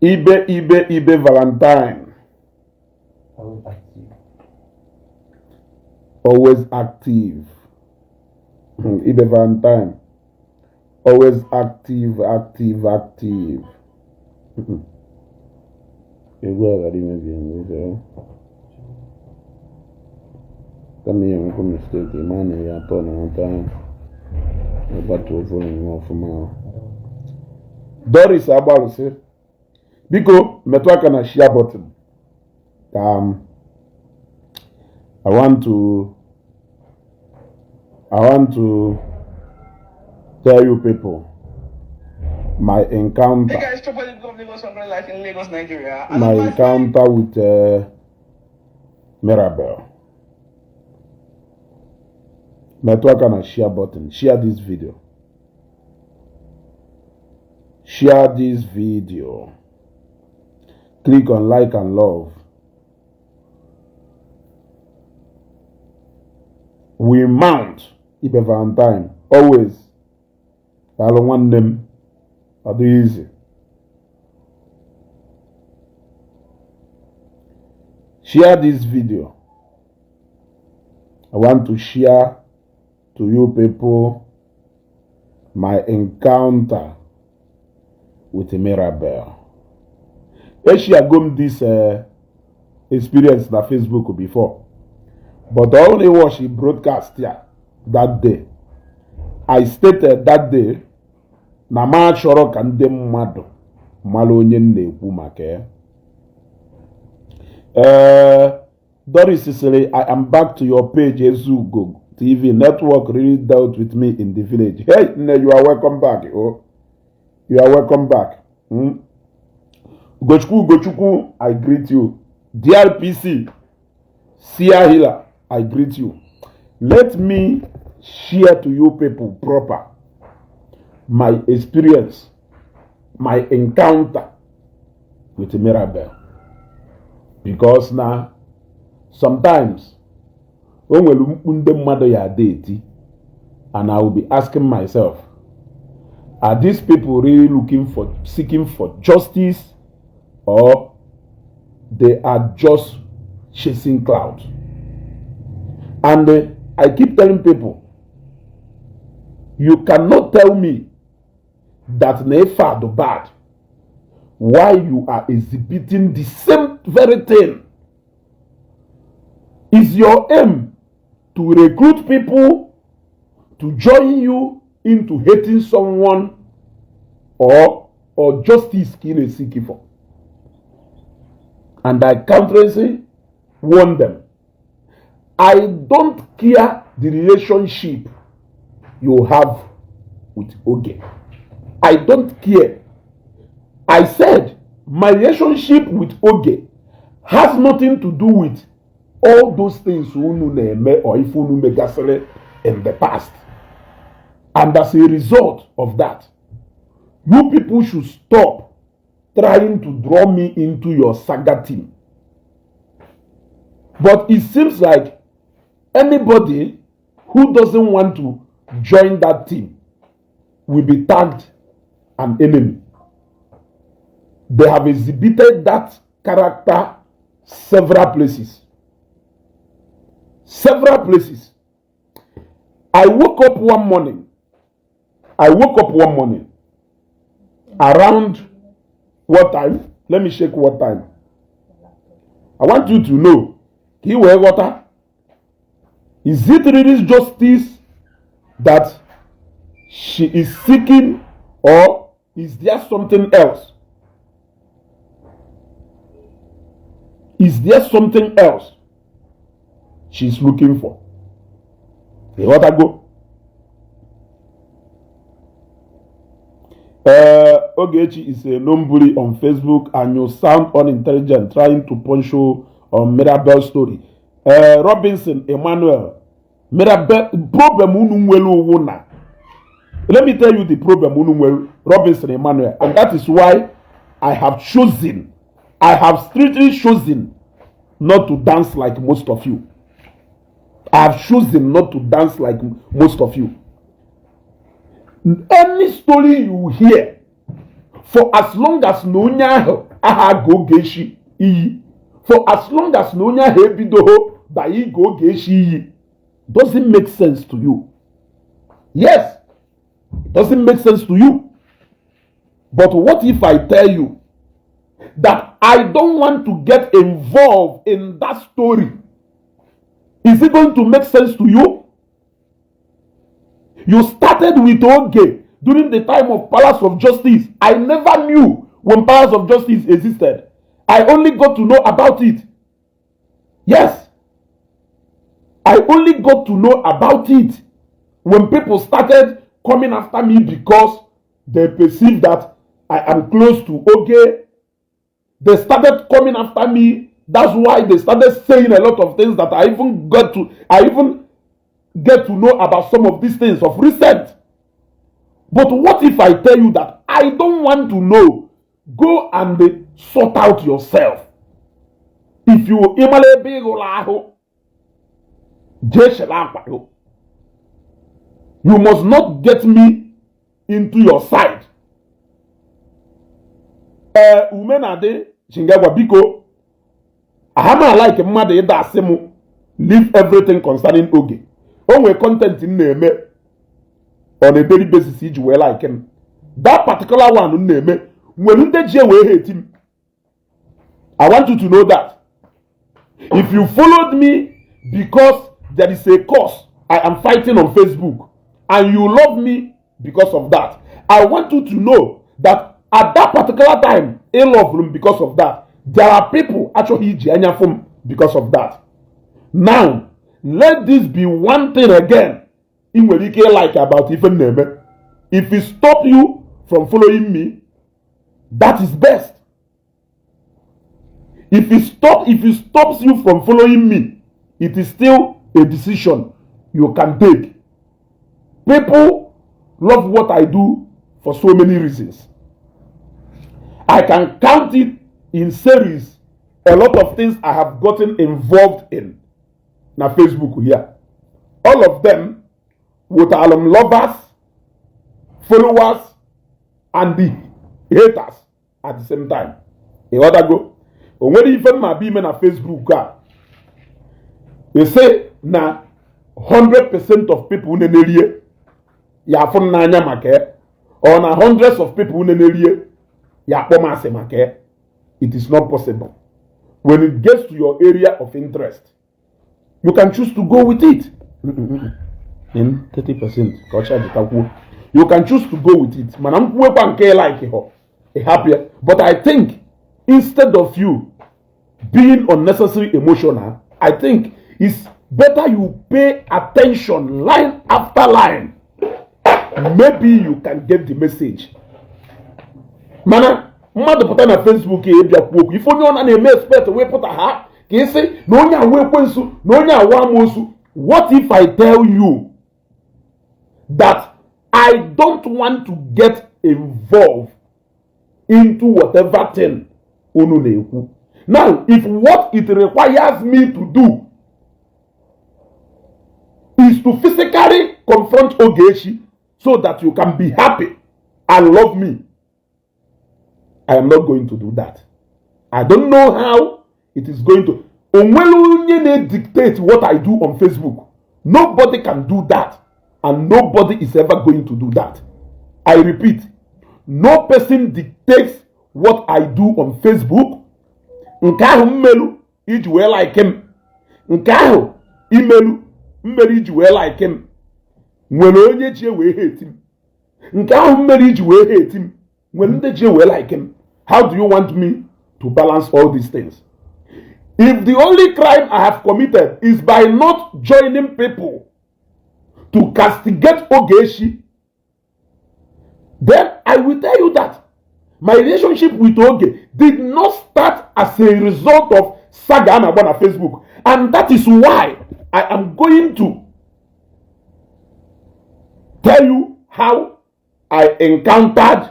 Ibe Valentine. Always active. Ibe Valentine. Always active. Doris Abaluse. Biko, metwaka na share button. I want to tell you people my encounter. Hey guys, life in Lagos, Nigeria. My encounter with Mirabel. Metwaka na share button. Share this video. Share this video. Click on like and love. We mount Ibe Valentine. Always. I don't want them. I do easy. Share this video. I want to share to you people my encounter with Mirabel. She had gone this experience na Facebook before, but I only watched the broadcast here that day. I stated that day na ma chọrọ ka ndị mmadụ mara onye na-ekwu maka Doris said, I am back to your page, Ezugo TV network really dealt with me in the village. Hey, you are welcome back. Oh, you are welcome back. Gochukwu, I greet you. DRPC, Sia Hila, I greet you. Let me share to you people proper my experience, my encounter with Mirabel. Because now, sometimes, when we look and I will be asking myself, are these people really seeking for justice, or they are just chasing clouds? And I keep telling people, you cannot tell me that Nefa do bad why you are exhibiting the same very thing. Is your aim to recruit people to join you into hating someone, or justice kine seeking for? And I counterously warn them, I don't care the relationship you have with Oge. I don't care. I said my relationship with Oge has nothing to do with all those things or if in the past. And as a result of that, you people should stop trying to draw me into your saga team. But it seems like anybody who doesn't want to join that team will be tagged an enemy. They have exhibited that character several places. Several places. I woke up one morning around what time? Let me check what time. I want you to know, is it really justice that she is seeking, or is there something else? Is there something else she's looking for? You want to go? Ogechi is a known bully on Facebook, and you sound unintelligent trying to punch you on Mirabel's story. Robinson Emmanuel, Mirabel problem. Let me tell you the problem, Robinson Emmanuel, and that is why I have strictly chosen not to dance like most of you. I have chosen not to dance like most of you. Any story you hear For as long as no nya aha go geshi iyi. For as long as no nya ebido by go geshi iyi. Doesn't make sense to you. Yes. It doesn't make sense to you. But what if I tell you that I don't want to get involved in that story? Is it going to make sense to you? You started with Oge during the time of Palace of Justice. I never knew when Palace of Justice existed. I only got to know about it. Yes. I only got to know about it when people started coming after me because they perceive that I am close to Oge. They started coming after me. That's why they started saying a lot of things that I even get to know about some of these things of recent. But what if I tell you that I don't want to know? Go and sort out yourself. If you you must not get me into your side. Umenade Shingagwa Biko. Ahama like mmadụ ịda asị mụ leave everything concerning Oge. Onwe content na-eme on a daily basis iji wee like him. That particular one na-eme nwere ndị ji wee hate him. I want you to know that. If you followed me because there is a cause I am fighting on Facebook and you love me because of that, I want you to know that at that particular time, I love him because of that. There are people actually because of that. Now, let this be one thing again. In like about even name. If it stop you from following me, that is best. If it stops you from following me, it is still a decision you can take. People love what I do for so many reasons. I can count it in series, a lot of things I have gotten involved in. Na Facebook here. All of them with alum lovers, followers, and the haters at the same time. A other go. When even my be na Facebook, they say na 100% of people in the area ya fun nanya make, or na hundreds of people in the area ya poma se make. It is not possible. When it gets to your area of interest, you can choose to go with it. In 30%, you can choose to go with it. Man, I'm like happier. But I think instead of you being unnecessary emotional, I think it's better you pay attention line after line. Maybe you can get the message. Man, mmadụ pụta na Facebook ebia kwuo ife onye ọ na-eme expect we pụta ha ka isi na onye awa ekwensu na onye awa amosu. What if I tell you that I don't want to get involved into whatever thing unu na-ekwu? Now, if what it requires me to do is to physically confront Ogechi so that you can be happy and love me, I am not going to do that. I don't know how it is going to. Onwelu dictate what I do on Facebook. Nobody can do that. And nobody is ever going to do that. I repeat, no person dictates what I do on Facebook. Nkahu mmelu iji wee like him. Nkahu imelu mmelu iji wee like him. Nwere onye ji wee hate him. Nkahu mmelu iji wee hate him. When they will like him, how do you want me to balance all these things? If the only crime I have committed is by not joining people to castigate Ogechi, then I will tell you that my relationship with Oge did not start as a result of saga on Facebook. And that is why I am going to tell you how I encountered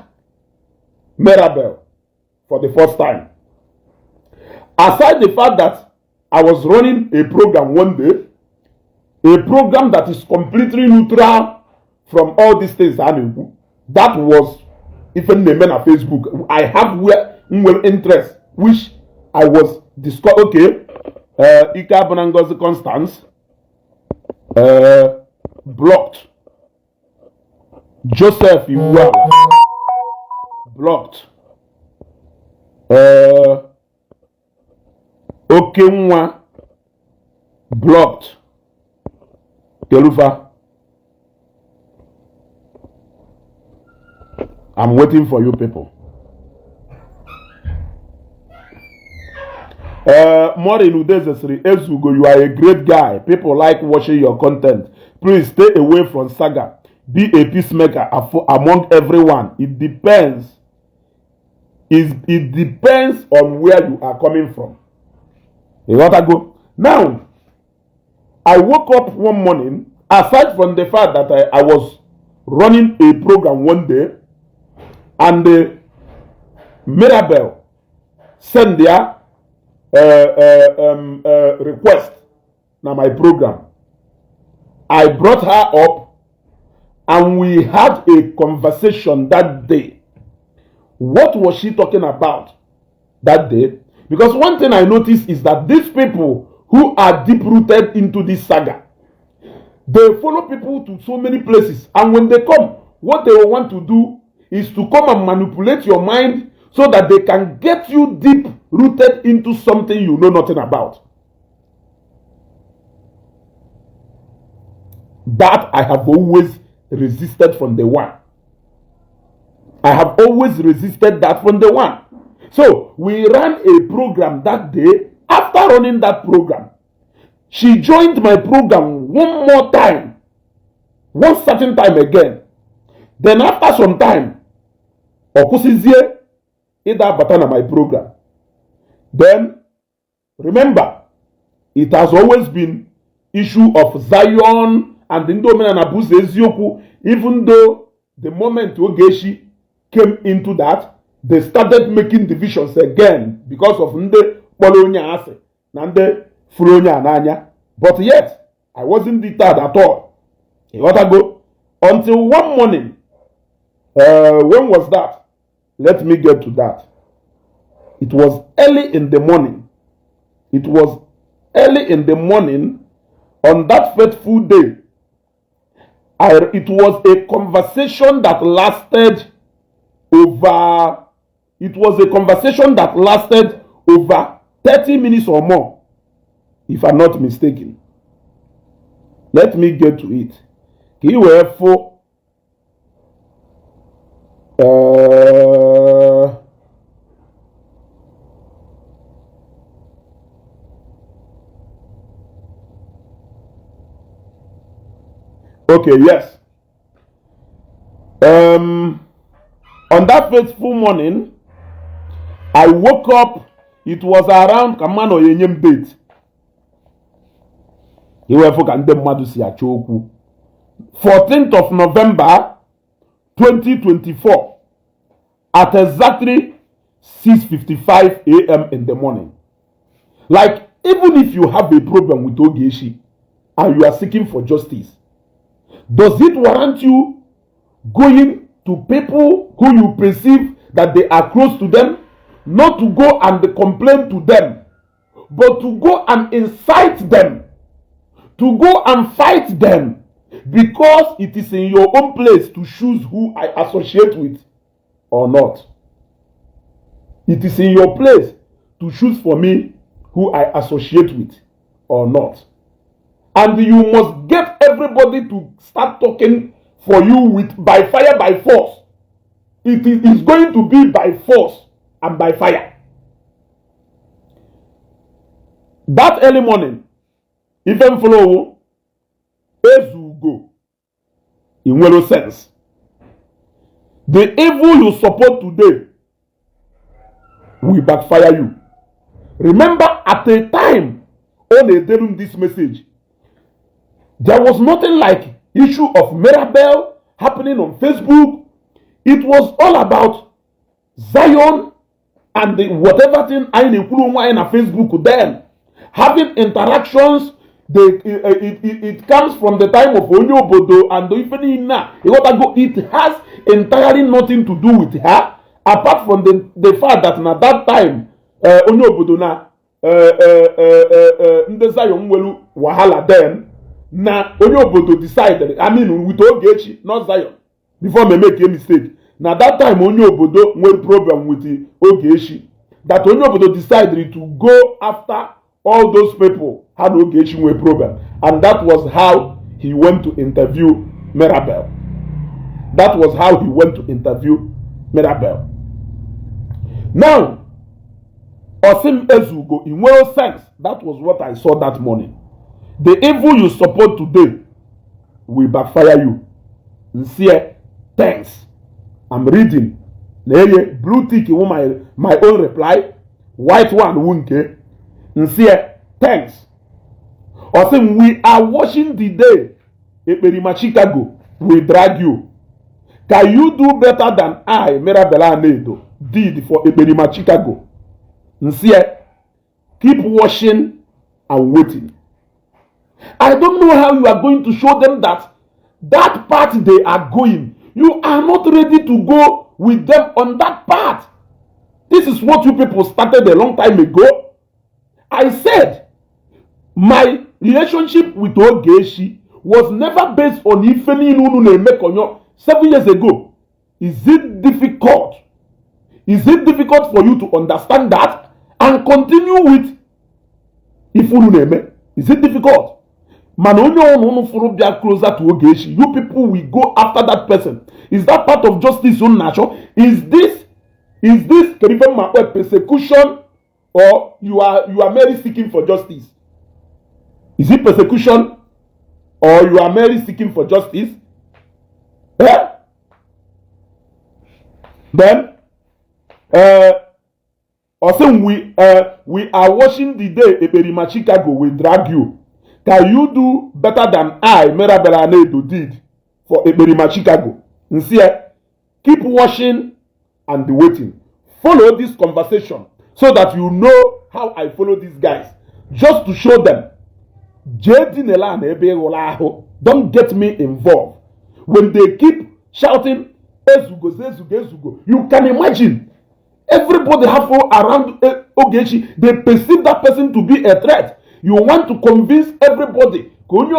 MIRABEL for the first time. Aside the fact that I was running a program one day, a program that is completely neutral from all these things, that was even name na Facebook. I have where interest which I was discuss. Okay, Ika Bonangozi Constance blocked. Joseph Iwala blocked. Okenwa blocked. Kelufa, I'm waiting for you people. Maureen Udezesri Ezugo, you are a great guy. People like watching your content. Please stay away from saga. Be a peacemaker among everyone. It depends. It depends on where you are coming from. You got to go. Now, I woke up one morning, aside from the fact that I was running a program one day, and Mirabel sent their request now my program. I brought her up and we had a conversation that day. What was she talking about that day? Because one thing I noticed is that these people who are deep rooted into this saga, they follow people to so many places, and when they come, what they want to do is to come and manipulate your mind so that they can get you deep rooted into something you know nothing about. That I have always resisted from the one. I have always resisted that from the one. So we ran a program that day. After running that program, she joined my program one more time, one certain time again. Then after some time, Okusizie Ida Batana my program. Then remember, it has always been issue of Zion and Indomina and Abu Ezioku. Even though the moment Ogechi came into that, they started making divisions again because of Nde Polonia Ase, Nande Fulonia Ananya. But yet, I wasn't deterred at all. You gotta go. Until one morning, when was that? Let me get to that. It was early in the morning. It was early in the morning on that fateful day. It was a conversation that lasted over. It was a conversation that lasted over 30 minutes or more, if I'm not mistaken. Let me get to it. He were for okay, yes. On that fateful morning, I woke up. It was around Kamano Yenyem date. He were for Kandem Madusi Achoku. 14th of November 2024 at exactly 6:55 a.m. in the morning. Like, even if you have a problem with Ogechi and you are seeking for justice, does it warrant you going to people who you perceive that they are close to them, not to go and complain to them, but to go and incite them, to go and fight them, because it is in your own place to choose who I associate with or not? It is in your place to choose for me who I associate with or not. And you must get everybody to start talking for you with by fire, by force. It is going to be by force and by fire. That early morning, even follow as you go, in no sense. The evil you support today will backfire you. Remember, at the time when they did this message, there was nothing like issue of Mirabel happening on Facebook. It was all about Zion and whatever thing I in Facebook then having interactions. It comes from the time of Onyobodo and Ifenina. It has entirely nothing to do with her, apart from the fact that na that time onye obodo na ndị Zion nwelu wahala then na onye obodo decided, I mean with OGECHI, not Zion, before me make a mistake. Na that time onye obodo nwere problem with the OGECHI, that onye obodo decided to go after all those people had OGECHI nwere problem, and that was how he went to interview MIRABEL. That was how he went to interview MIRABEL. Now, Osim Ezugo, in well sense, that was what I saw that morning. The evil you support today will backfire you. Sincere, thanks. I'm reading. Blue tick, my own reply. White one, wunke. Sincere, thanks. Osim, we are watching the day Eperima Chicago will drag you. Can you do better than I, Mirabel Anedo, did for Eperima Chicago? Sincere, keep watching and waiting. I don't know how you are going to show them that path they are going. You are not ready to go with them on that path. This is what you people started a long time ago. I said my relationship with OGECHI was never based on Ifeni Nunu Mekonyo 7 years ago. Is it difficult? Is it difficult for you to understand that and continue with Ifunu Neme? Is it difficult? Man, closer to OGECHI. You people will go after that person. Is that part of justice on natural? Is this persecution, or you are merely seeking for justice? Is it persecution, or you are merely seeking for justice? Eh? Then, also we are watching the day Eperima Chicago will drag you. Can you do better than I, Mirabel Anedo, did for Eperima Chicago? Sincere, keep watching and waiting. Follow this conversation so that you know how I follow these guys. Just to show them. Don't get me involved. When they keep shouting, Ezugo, Ezugo, Ezugo, you can imagine. Everybody have around OGECHI, they perceive that person to be a threat. You want to convince everybody. With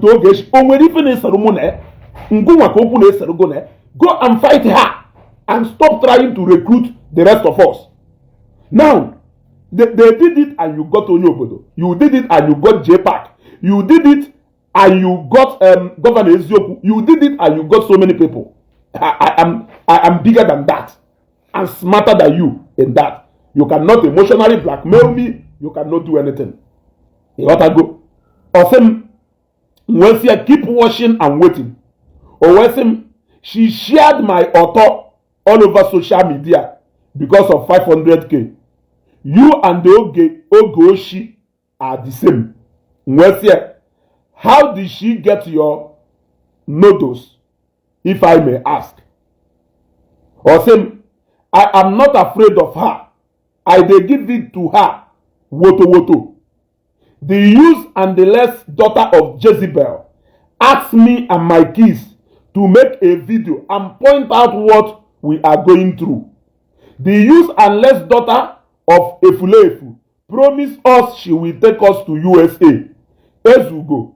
OGECHI, go and fight her and stop trying to recruit the rest of us. Now, they did it and you got Onyobodo. You did it and you got JPAC. You did it and you got Governor Ezioku. You did it and you got so many people. I am bigger than that and smarter than you in that. You cannot emotionally blackmail me. You cannot do anything. You gotta go. Awesome. Wensia, keep watching and waiting. Owesem, she shared my author all over social media because of 500k. You and the OGECHI are the same. Wensia, how did she get your noodles, if I may ask? Awesome. I am not afraid of her. I dey give it to her. Woto woto. The use and the less daughter of Jezebel asked me and my kids to make a video and point out what we are going through. The use and less daughter of Efulefu promised us she will take us to USA. Ezugo,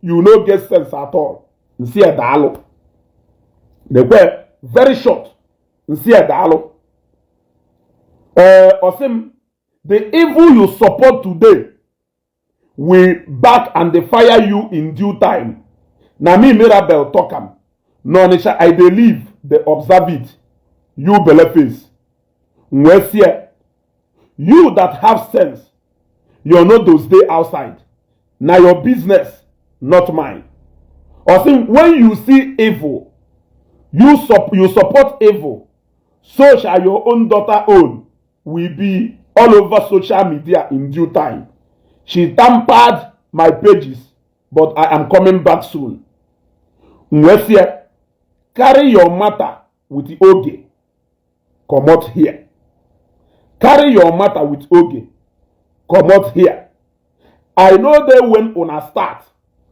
you no get sense at all. Nsi edalo. They were very short. Nsi edalo. Osim, the evil you support today will back and they fire you in due time. Na me Mirabel talk am. No nisha I believe they observe it. You beleface. Nwesie, you that have sense, you know those day outside. Now your business, not mine. Or think when you see evil, you support evil, so shall your own daughter own will be all over social media in due time. She tampered my pages, but I am coming back soon. Nwesie, carry your matter with the Oge. Come out here. Carry your matter with Oge. Come out here. I know they when una start,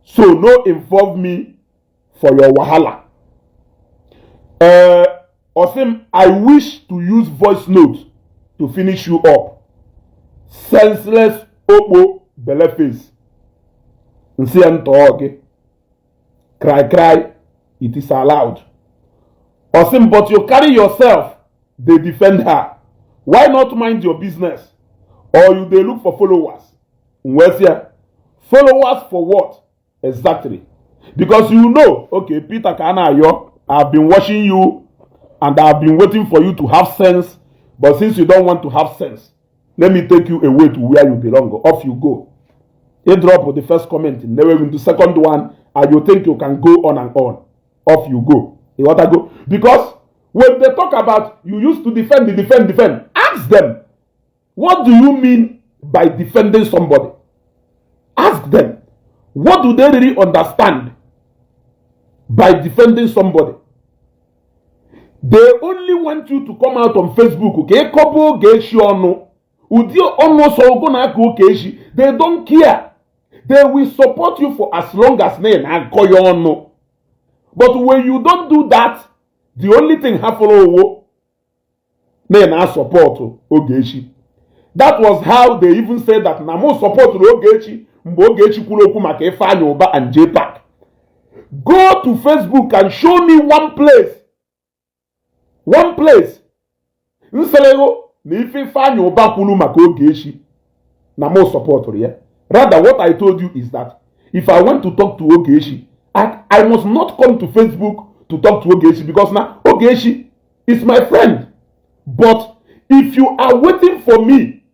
so no involve me for your wahala. Osim, I wish to use voice notes to finish you up. Senseless opo beleface. Nsi okay. Cry, it is allowed. Osim, but you carry yourself, they defend her. Why not mind your business? Or you they look for followers? Where's here? Followers for what? Exactly. Because you know, okay, Peter Kanayo, I've been watching you and I've been waiting for you to have sense. But since you don't want to have sense, let me take you away to where you belong. Off you go. You drop with the first comment, never into the second one, and you think you can go on and on. Off you go. You want to go? Because when they talk about you used to defend, ask them, what do you mean by defending somebody? Ask them, what do they really understand by defending somebody? They only want you to come out on Facebook. Okay, they don't care. They will support you for as long as name and call your own. But when you don't do that, the only thing follow then I support OGECHI. That was how they even said that Namo support OGECHI, OGECHI kuloku maka Ifeanyi Uba and JPAC. Go to Facebook and show me one place. One place. Nselego na Ifeanyi Uba kulu maka OGECHI. Namo support yeah. Rather, what I told you is that if I want to talk to OGECHI, I must not come to Facebook to talk to OGECHI because now OGECHI is my friend. But if you are waiting for me,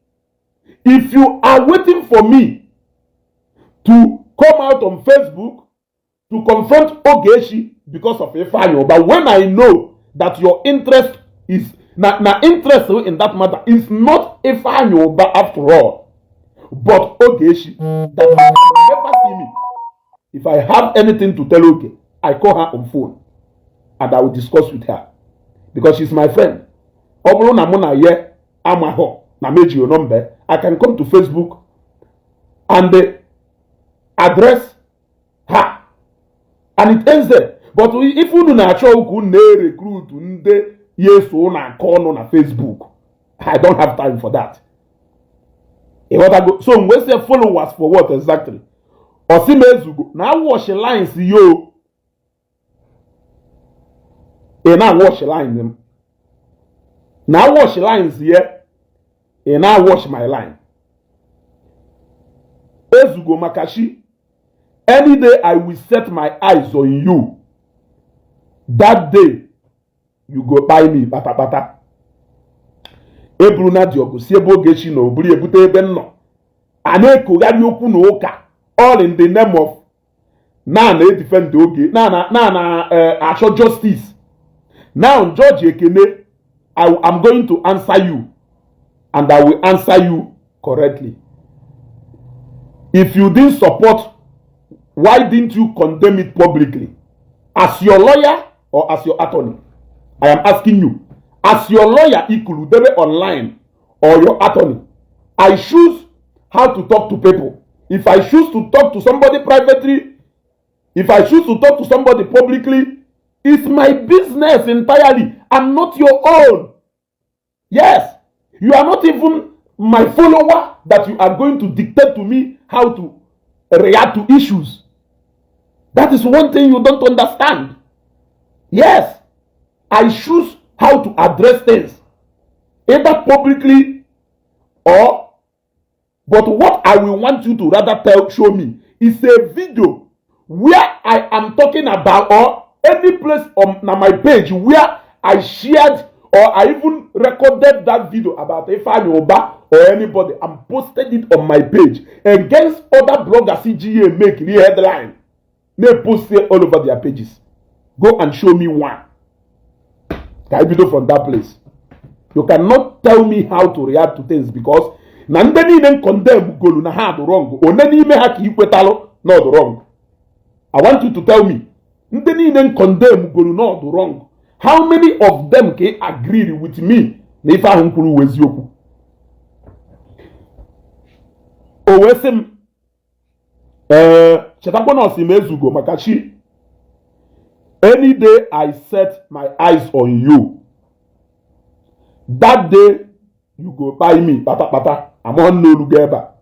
to come out on Facebook to confront OGECHI because of Ifeanyi Uba, when I know that your interest is interest in that matter is not Ifeanyi Uba after all, but OGECHI, that will never see me. If I have anything to tell Oge, I call her on phone and I will discuss with her because she's my friend. I can come to Facebook and address her, and it ends there. But if you don't recruit yes on Facebook, I don't have time for that. So we say followers for what exactly? Osimezugo now watch lines yo. Now watch line them. Now watch lines here. Now watch my line. Ezugo Makashi. Any day I will set my eyes on you. That day you go buy me bata. Ebruna diogo siebo OGECHI no buri ebute ebe nno. Aneko gari okwu no ụka. All in the name of now they defend the Oge. Now show justice. Now Judge Ekene, I'm going to answer you, and I will answer you correctly. If you didn't support, why didn't you condemn it publicly? As your lawyer or as your attorney? I am asking you. As your lawyer, Ikulu, online, or your attorney, I choose how to talk to people. If I choose to talk to somebody privately, if I choose to talk to somebody publicly, it's my business entirely. I'm not your own. Yes, you are not even my follower that you are going to dictate to me how to react to issues. That is one thing you don't understand. Yes, I choose how to address things, either publicly or. But what I will want you to rather show me is a video where I am talking about, or any place on my page where I shared or I even recorded that video about Ifeanyi Uba or anybody and posted it on my page against other bloggers CGA make the headline. They post it all over their pages. Go and show me one. Can I video from that place? You cannot tell me how to react to things because na ndị niile condemn golu na ha do wrong. One n'ime ha ka ikwetalo no do wrong. I want you to tell me. Ndị niile condemn golu no do wrong. How many of them can agree with me na ife ahụ kwuru weziokwu? O wesem chetakwa na Osimezugo maka chi Any day I set my eyes on you, that day you go buy me. Pata. I'm on no lugeba.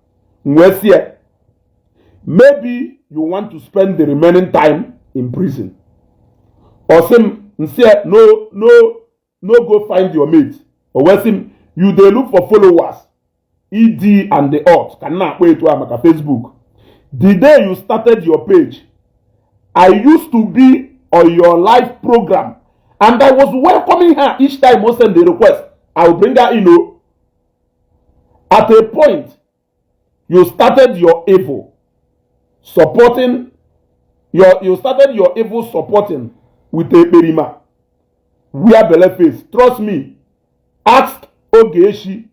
Maybe you want to spend the remaining time in prison. Or some say no go find your mate. Or sim you dey look for followers. ED and the odds. Cannot wait to make a Facebook. The day you started your page, I used to be on your live program, and I was welcoming her each time I send the request. I will bring her in. At a point, you started your evil supporting with a berima. We are belle face. Trust me. Ask OGECHI,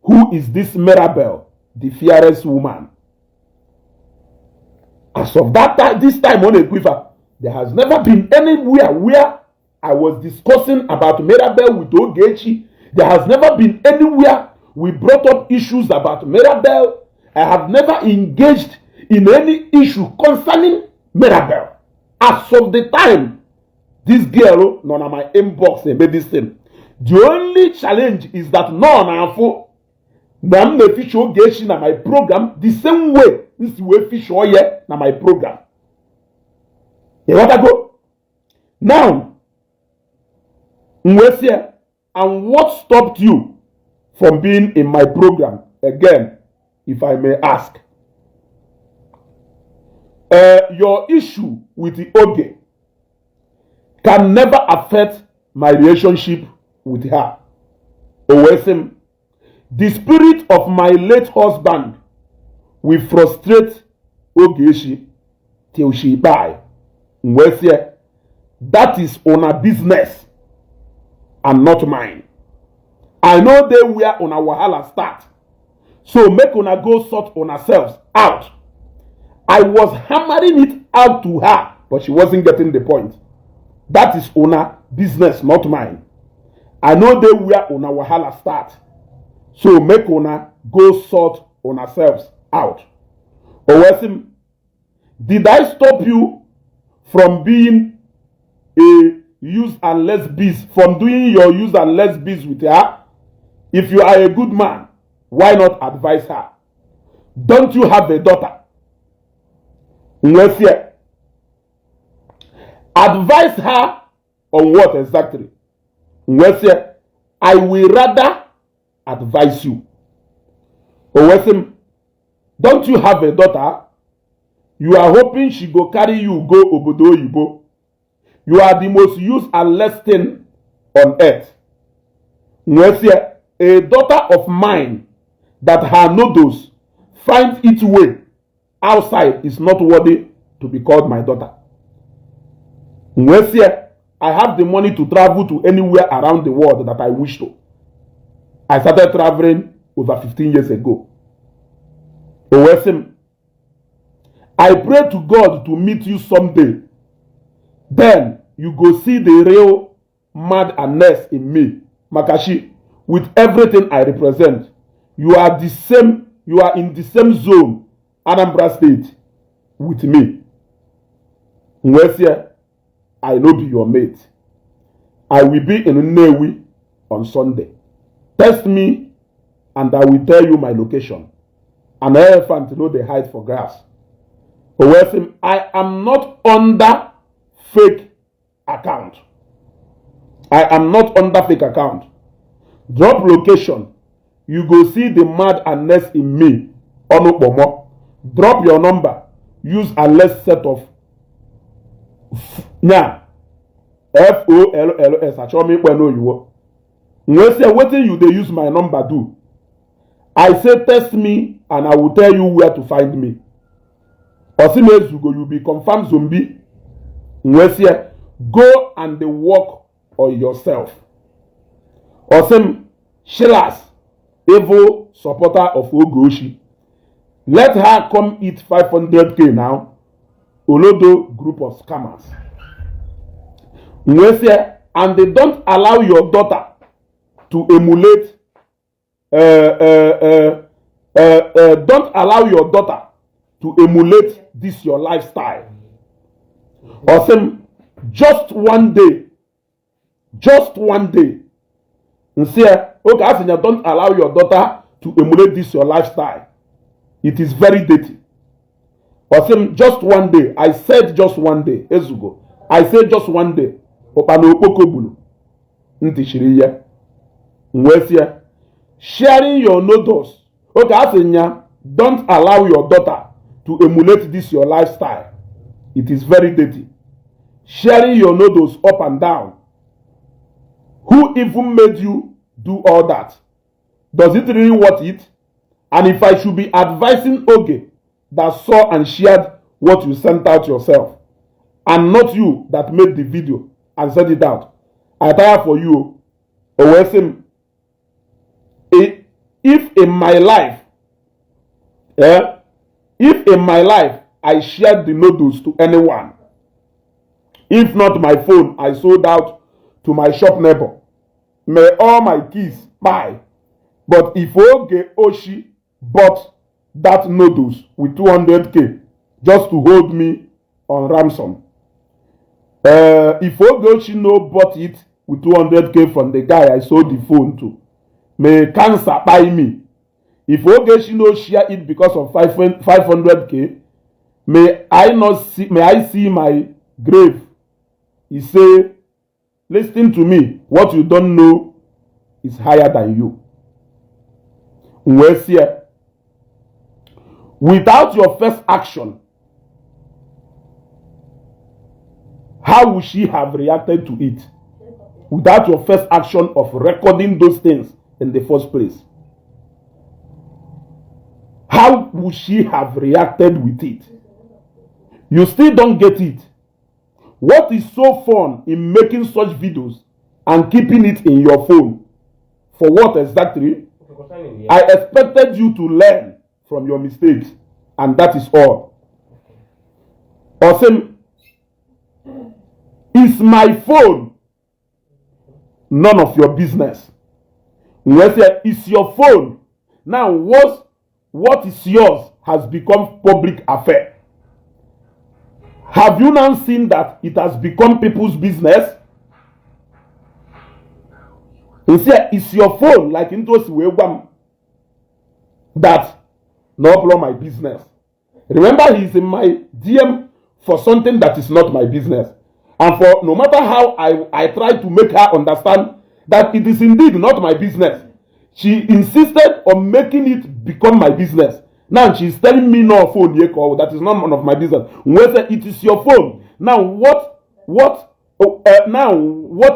who is this Mirabel, the fearless woman. As of this time on Equifa, there has never been anywhere where I was discussing about Mirabel with OGECHI. There has never been anywhere we brought up issues about Mirabel. I have never engaged in any issue concerning Mirabel. As of the time, this girl, none of my inbox, and this thing. The only challenge is that none of them the fish OGECHI na my program the same way this way fish oye na my program. You want to go? Now, and what stopped you from being in my program? Again, if I may ask. Your issue with the OGE can never affect my relationship with her. Owesim, the spirit of my late husband will frustrate OGECHI till she die. That is on her business and not mine. I know they were on our wahala start. So make una go sort on ourselves out. I was hammering it out to her, but she wasn't getting the point. That is on her business, not mine. I know they were on our wahala start. So make una go sort on ourselves out. Owesim, did I stop you from being a use and less biz, from doing your use and less biz with her? If you are a good man, why not advise her? Don't you have a daughter? Advise her on what exactly? I will rather advise you. Owesim, don't you have a daughter? You are hoping she go carry you go obodo oyibo. You are the most used and less thing on earth. A daughter of mine that her noodles find its way outside is not worthy to be called my daughter. I have the money to travel to anywhere around the world that I wish to. I started traveling over 15 years ago. Owesim, I pray to God to meet you someday. Then you go see the real madness in me. Makashi, with everything I represent, you are in the same zone, Anambra State, with me. I know be your mate. I will be in Nnewi on Sunday. Text me and I will tell you my location. An elephant know they hide for grass. I am not under fake account. I am not under fake account. Drop location. You go see the madness in me. Onopomo. Drop your number. Use a less set of FOLLS. I show me when you when say wetin you dey use my number do. I say text me and I will tell you where to find me. Osimezugo, you be confirmed zombie. When go and work on yourself. Osim Shilas, evil supporter of OGECHI. Let her come eat 500k now. Olodo group of scammers. And they don't allow your daughter to emulate. Don't allow your daughter to emulate this your lifestyle. Awesome. just one day. And say, okay, I say, don't allow your daughter to emulate this your lifestyle. It is very dirty. Or say, just one day. I said just one day. Ezugo. I said just one day. Opano okobulu. Nti shiriya. Nwesia. Sharing your noodles. Okay, I say, don't allow your daughter to emulate this your lifestyle. It is very dirty. Sharing your noodles up and down. Who even made you do all that? Does it really worth it? And if I should be advising Oge that saw and shared what you sent out yourself, and not you that made the video and sent it out, I tire for you. If in my life, I shared the noodles to anyone, if not my phone, I sold out to my shop neighbor. May all my kids buy. But if Oge Oshi bought that noodles with 200k just to hold me on ransom, if Oge Oshi no bought it with 200k from the guy I sold the phone to, may cancer buy me. If Oge Oshi no share it because of 500k, may I see my grave. He say, listen to me, what you don't know is higher than you. Without your first action, how would she have reacted to it? Without your first action of recording those things in the first place, how would she have reacted with it? You still don't get it. What is so fun in making such videos and keeping it in your phone? For what exactly? I expected you to learn from your mistakes, and that is all. Awesome. Is my phone none of your business? Is your phone now what is yours has become public affair? Have you now seen that it has become people's business? It's your phone, like into that no problem my business. Remember, he's in my DM for something that is not my business. And for no matter how I try to make her understand that it is indeed not my business, she insisted on making it become my business. Now she's telling me no phone that is not none of my business. It is your phone. Now what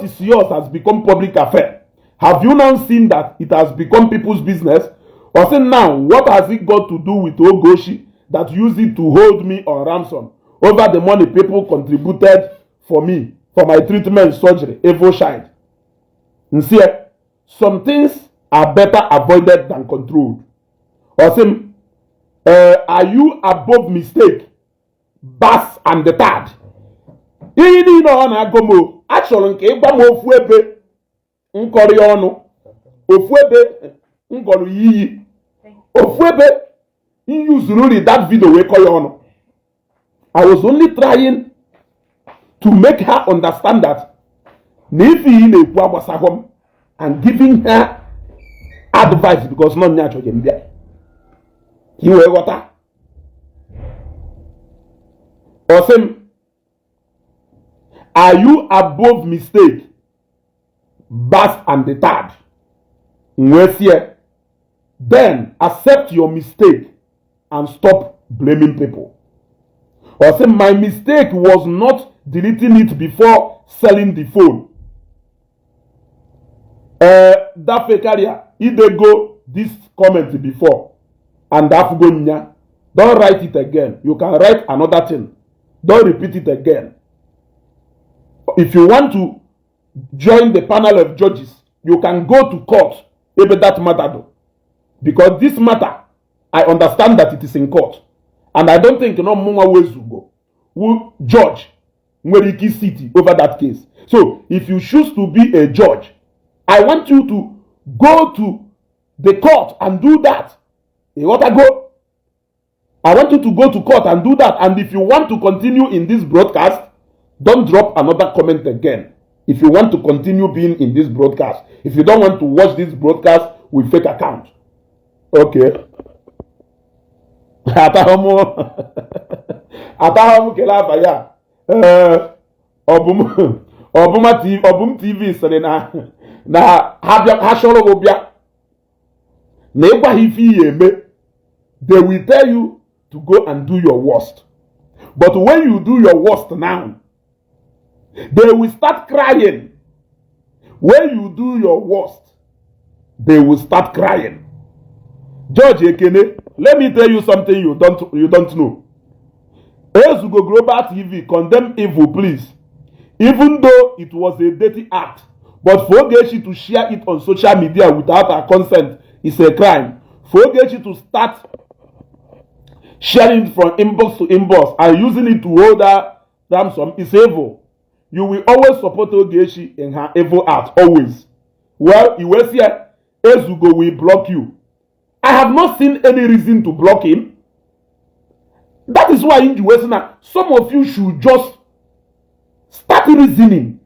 is yours has become public affair. Have you now seen that it has become people's business? Or say now, what has it got to do with Ogochi that used it to hold me on ransom over the money people contributed for me, for my treatment surgery, Evo Shine? And see, some things are better avoided than controlled. Or say, are you above mistake? Bass and the third. Ini no na agomo. Actually, nke igba mo ofu ebe nkori onu. Ofu ebe ngolu yiyi. Ofu ebe you use really that video we call onu. I was only trying to make her understand that Nifi in a kwabasahom and giving her advice because not natural gembia. You were water. Awesome. Are you above mistake? Bass and the third. Then accept your mistake and stop blaming people. Awesome. My mistake was not deleting it before selling the phone. That fake area, if they go this comment before. And Afgonia, don't write it again. You can write another thing. Don't repeat it again. If you want to join the panel of judges, you can go to court. Maybe that matter though. Because this matter, I understand that it is in court. And I don't think no more ways to go. Will judge Mweriki City over that case. So if you choose to be a judge, I want you to go to the court and do that. I want you to go to court and do that. And if you want to continue in this broadcast, Don't drop another comment again. If you want to continue being in this broadcast, if you don't want to watch this broadcast with fake account, okay. Atahamu kelaba ya. Obum TV sere na ha shoro obia. Na egwa hifi yeme. They will tell you to go and do your worst. But when you do your worst now, they will start crying. When you do your worst, they will start crying. George Ekene, let me tell you something you don't know. Ezugo Global TV condemn evil, please. Even though it was a dirty act, but for Ogechi to share it on social media without her consent is a crime. For Ogechi to start sharing it from inbox to inbox and using it to hold her ransom is evil. You will always support Ogechi in her evil act, always. Well, you will see Ezugo will block you. I have not seen any reason to block him. That is why in the some of you should just start reasoning.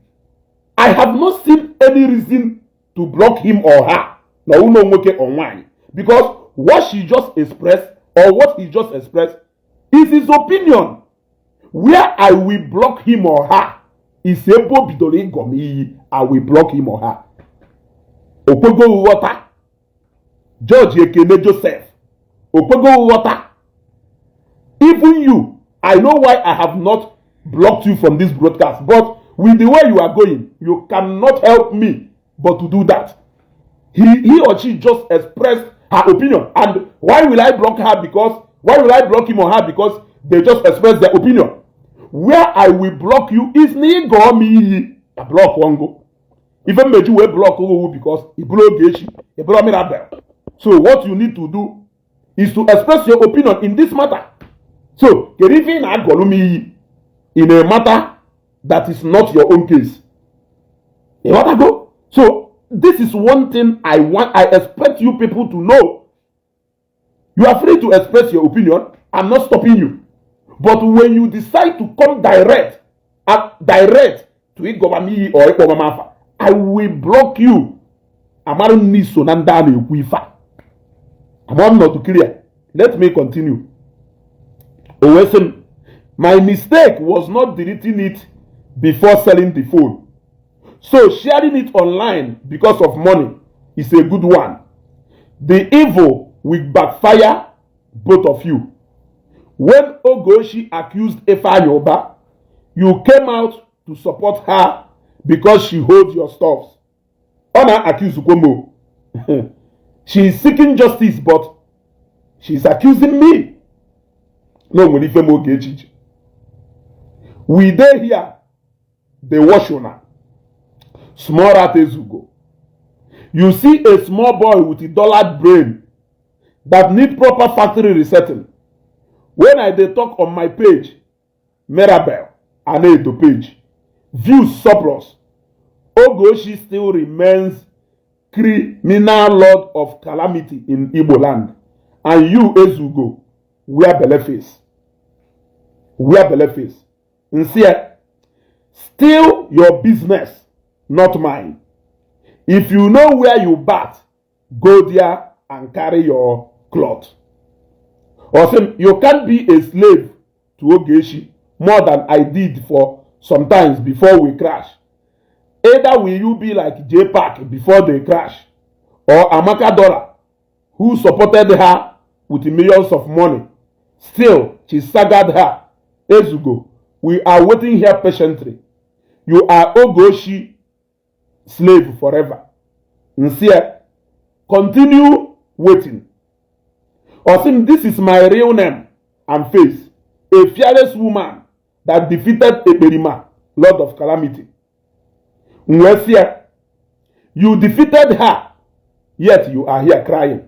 I have not seen any reason to block him or her. Now, you know online. Because what she just expressed or what he just expressed is his opinion. Where I will block him or her is able bidore gomi. I will block him or her. Opogo water. George Ekene Joseph. Opogo water. Even you, I know why I have not blocked you from this broadcast, but with the way you are going, you cannot help me but to do that. He or she just expressed her opinion. And why will I block her? Why will I block him or her? Because they just expressed their opinion. Where I will block you is go me. I block one go. Even Meju will block because he block Gechi, he block Mirabel. So what you need to do is to express your opinion in this matter. So, in a matter that is not your own case. You want to go? So, this is one thing I expect you people to know. You are free to express your opinion. I'm not stopping you. But when you decide to come direct to Igobami or Igobamafa, I will block you. I'm not to clear. Let me continue. My mistake was not deleting it before selling the phone. So sharing it online because of money is a good one. The evil will backfire both of you. When Ogochi accused Efa Yoba, you came out to support her because she holds your stuffs. Ona accused Ukomo. She is seeking justice, but she is accusing me. No, we dey here, they wash una. Small rat Ezugo. You see a small boy with a dullard brain that need proper factory resetting. When I dey talk on my page, Mirabel, Anedo page, views surplus, Ogochi still remains criminal lord of calamity in Igbo land. And you, Ezugo, wear belle face. Wear belle face. Sincere, still your business, not mine. If you know where you bat, go there and carry your cloth. Or say, you can't be a slave to Ogechi more than I did for sometimes before we crash. Either will you be like J-Pack before they crash, or Amaka Dollar, who supported her with millions of money. Still, she staggered her. Ezugo, we are waiting here patiently. You are Ogochi slave forever. Sincere, continue waiting. Osim, this is my real name and face. A fearless woman that defeated Eberima, Lord of Calamity. Nwesia, you defeated her, yet you are here crying.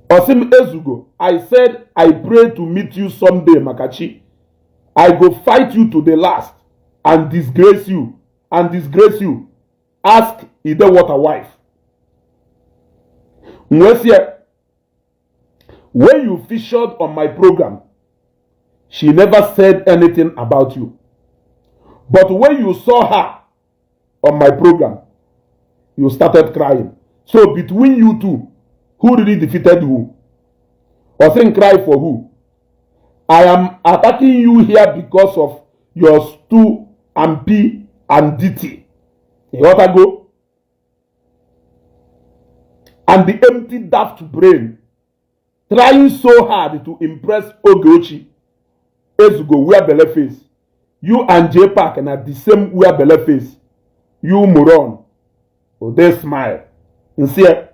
Osim Ezugo, I said I pray to meet you someday, Makachi. I go fight you to the last and disgrace you. Ask Idewater wife. Nwesia, when you featured on my program, she never said anything about you. But when you saw her on my program, you started crying. So between you two, who really defeated who? Or saying cry for who? I am attacking you here because of your stu and p and dt. You ought to go. And the empty daft brain trying so hard to impress Ogechi Ezugo wear belle face. You and J Park and at the same wear belle face. You moron. Oh, they smile. And say,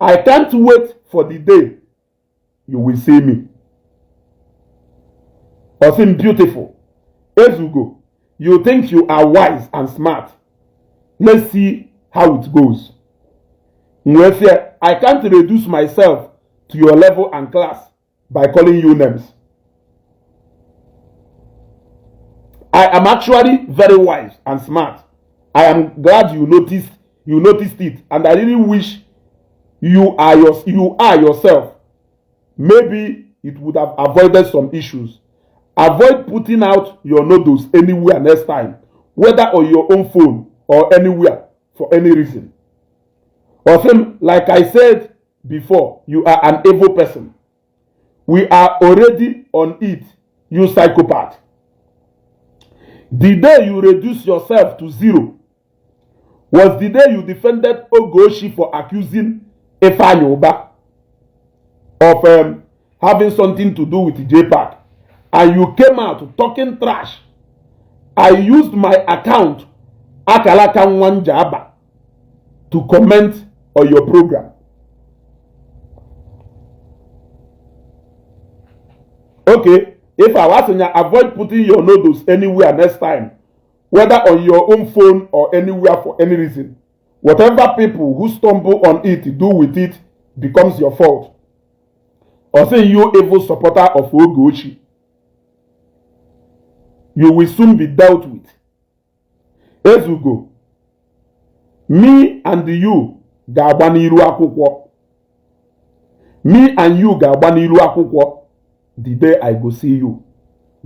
I can't wait for the day you will see me. Osim beautiful. Ezugo, you think you are wise and smart. Let's see how it goes. Mwefia, I can't reduce myself to your level and class by calling you names. I am actually very wise and smart. I am glad you noticed it, and I really wish you are yourself. Maybe it would have avoided some issues. Avoid putting out your noodles anywhere next time, whether on your own phone or anywhere for any reason. Or same, like I said before, you are an evil person. We are already on it, you psychopath. The day you reduce yourself to zero was the day you defended Ogochi for accusing Ifeanyi Uba of having something to do with J-Park. And you came out talking trash. I used my account, Akalaka Nwanjaba, to comment on your program. Okay, if I was in avoid putting your noodles anywhere next time, whether on your own phone or anywhere for any reason. Whatever people who stumble on it do with it becomes your fault. Or say you evil supporter of Ogochi, you will soon be dealt with. Ezugo, me and you ga-agbaniru akwụkwọ. Me and you ga-agbaniru akwụkwọ the day I go see you.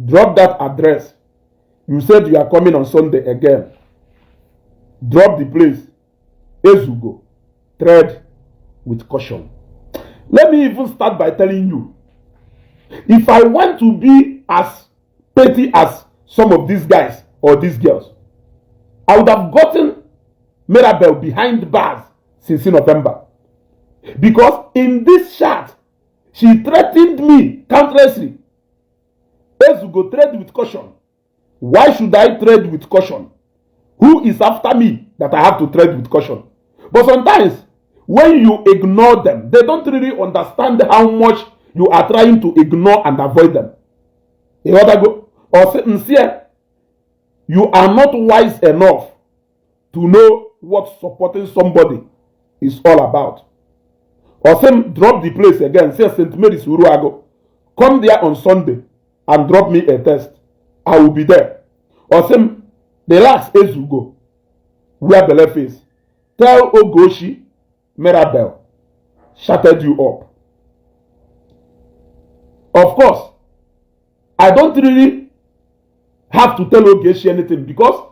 Drop that address. You said you are coming on Sunday again. Drop the place. Ezugo, tread with caution. Let me even start by telling you, if I want to be as petty as some of these guys or these girls, I would have gotten Mirabel behind bars since November. Because in this chat, she threatened me countlessly. Ezugo, tread with caution. Why should I tread with caution? Who is after me that I have to tread with caution? But sometimes, when you ignore them, they don't really understand how much you are trying to ignore and avoid them. You want to go? Or sincere, you are not wise enough to know what supporting somebody is all about. Or same, drop the place again. Say St. Mary's Uruago. Come there on Sunday and drop me a test. I will be there. Or same, relax Ezugo. Wear belle face. Tell Ogochi, Mirabel shutted you up. Of course, I don't really have to tell Ogechi anything because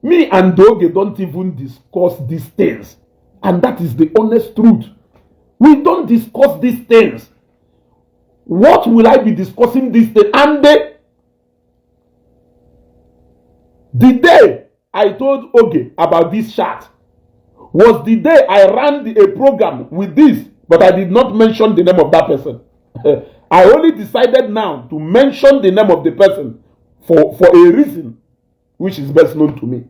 me and Doge don't even discuss these things. And that is the honest truth. We don't discuss these things. What will I be discussing these things? And the day I told Oge about this chat was the day I ran a program with this, but I did not mention the name of that person. I only decided now to mention the name of the person for a reason which is best known to me.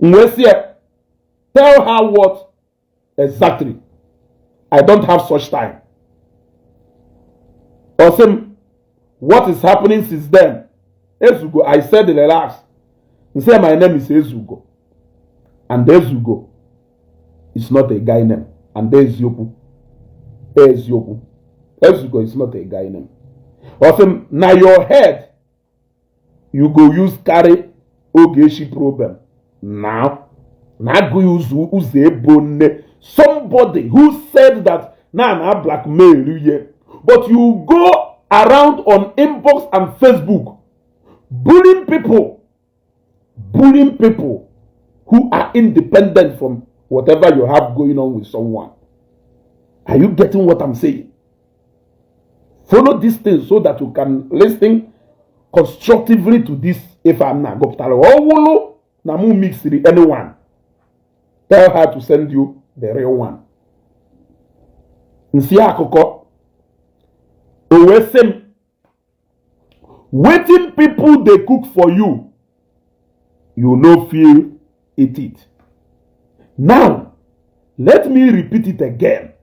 Nwesie, tell her what exactly. I don't have such time. Awesome. What is happening since then? Ezugo, I said relax. You say my name is Ezugo. And Ezugo is not a guy name. And there's Yoku. There's Yoku. Ezugo is not a guy name. Awesome. Now your head, you go use carry Ogechi problem. Now go use Uzebone. Somebody who said that na blackmail you. But you go around on inbox and Facebook bullying people who are independent from whatever you have going on with someone. Are you getting what I'm saying? Follow these things so that you can listen constructively to this. If I'm not go na mu mix anyone. Tell her to send you the real one. Nsi akoko. Owesem. Waiting people they cook for you. You no feel it. Now, let me repeat it again.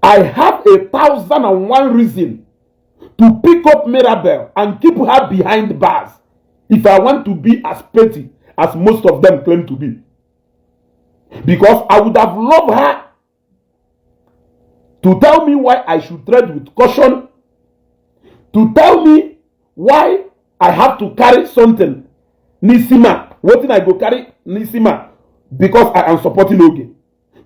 I have 1,001 reasons to pick up Mirabel and keep her behind bars if I want to be as petty as most of them claim to be. Because I would have loved her to tell me why I should tread with caution, to tell me why I have to carry something. Nisima, what did I go carry Nisima? Because I am supporting Oge.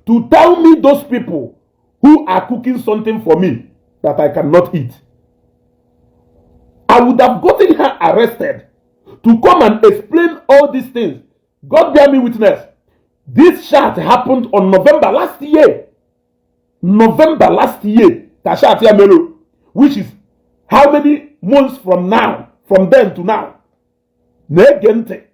To tell me those people who are cooking something for me that I cannot eat. I would have gotten her arrested to come and explain all these things. God bear me witness. This chat happened on November last year. Tasha Melo, which is how many months from now, from then to now. Negente.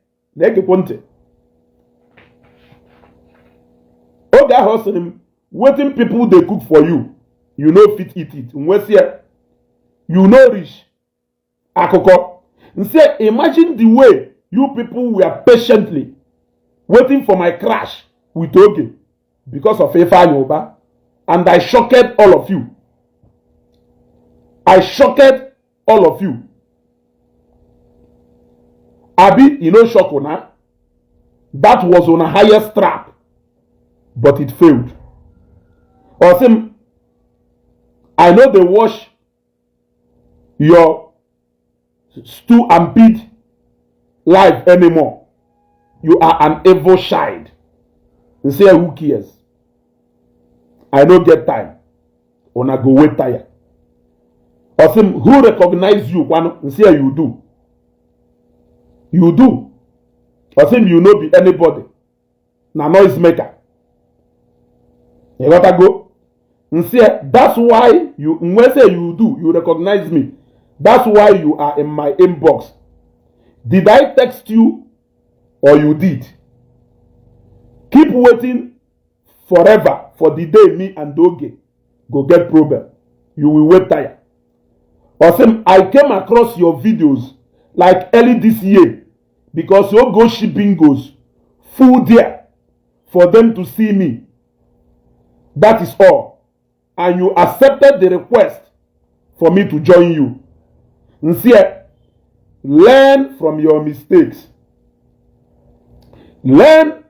Oga hustling, waiting people they cook for you. You know fit eat it. You know rich. Akoko. Say, imagine the way you people were patiently waiting for my crash with Oge because of Efa Yoba. And I shocked all of you. Abi, you know, shock on her. That was on a higher strap, but it failed. Awesome. I know they wash your stew and pit life anymore. You are an evil child. You say, who cares? I don't get time. Ona go wait tire. Awesome. Who recognize you? One say you do. You do. Awesome. You know be anybody. Na noise maker. You gotta go. Say that's why you when say you do, you recognize me. That's why you are in my inbox. Did I text you or you did? Keep waiting forever for the day me and Doge go get problem. You will wait tired. Awesome. I came across your videos like early this year because your go shipping goes full there for them to see me. That is all. And you accepted the request for me to join you. Nsia, learn from your mistakes. Learn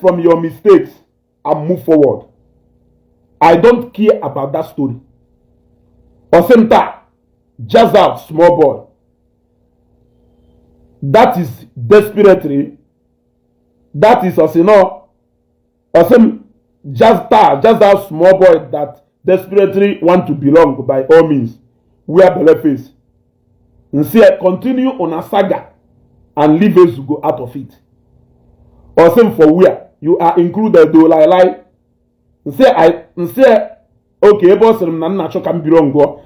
from your mistakes and move forward. I don't care about that story. Osemta, just out, small boy. That is desperately. That is Osino. Osem, just out, small boy that desperately want to belong by all means. Wear belle face. Nsia, continue on a saga and leave us to go out of it. Osem for where you are included though like okay, boss can belong go.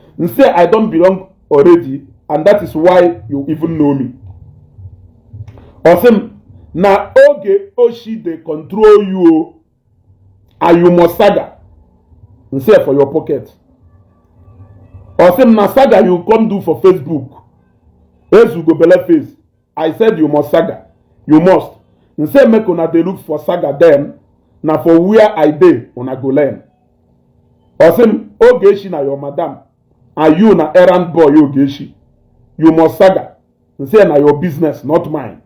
I don't belong already, and that is why you even know me. Osem na Oge Oshi they control you and you must saga. For your pocket. Osem na saga you come do for Facebook. As you go belle face. I said you must saga. You must. Make una dey look for saga then. Na for where I dey una go learn. Osem Ogechi na your madam. And you na errand boy Ogechi. You must saga. Na your business, not mine.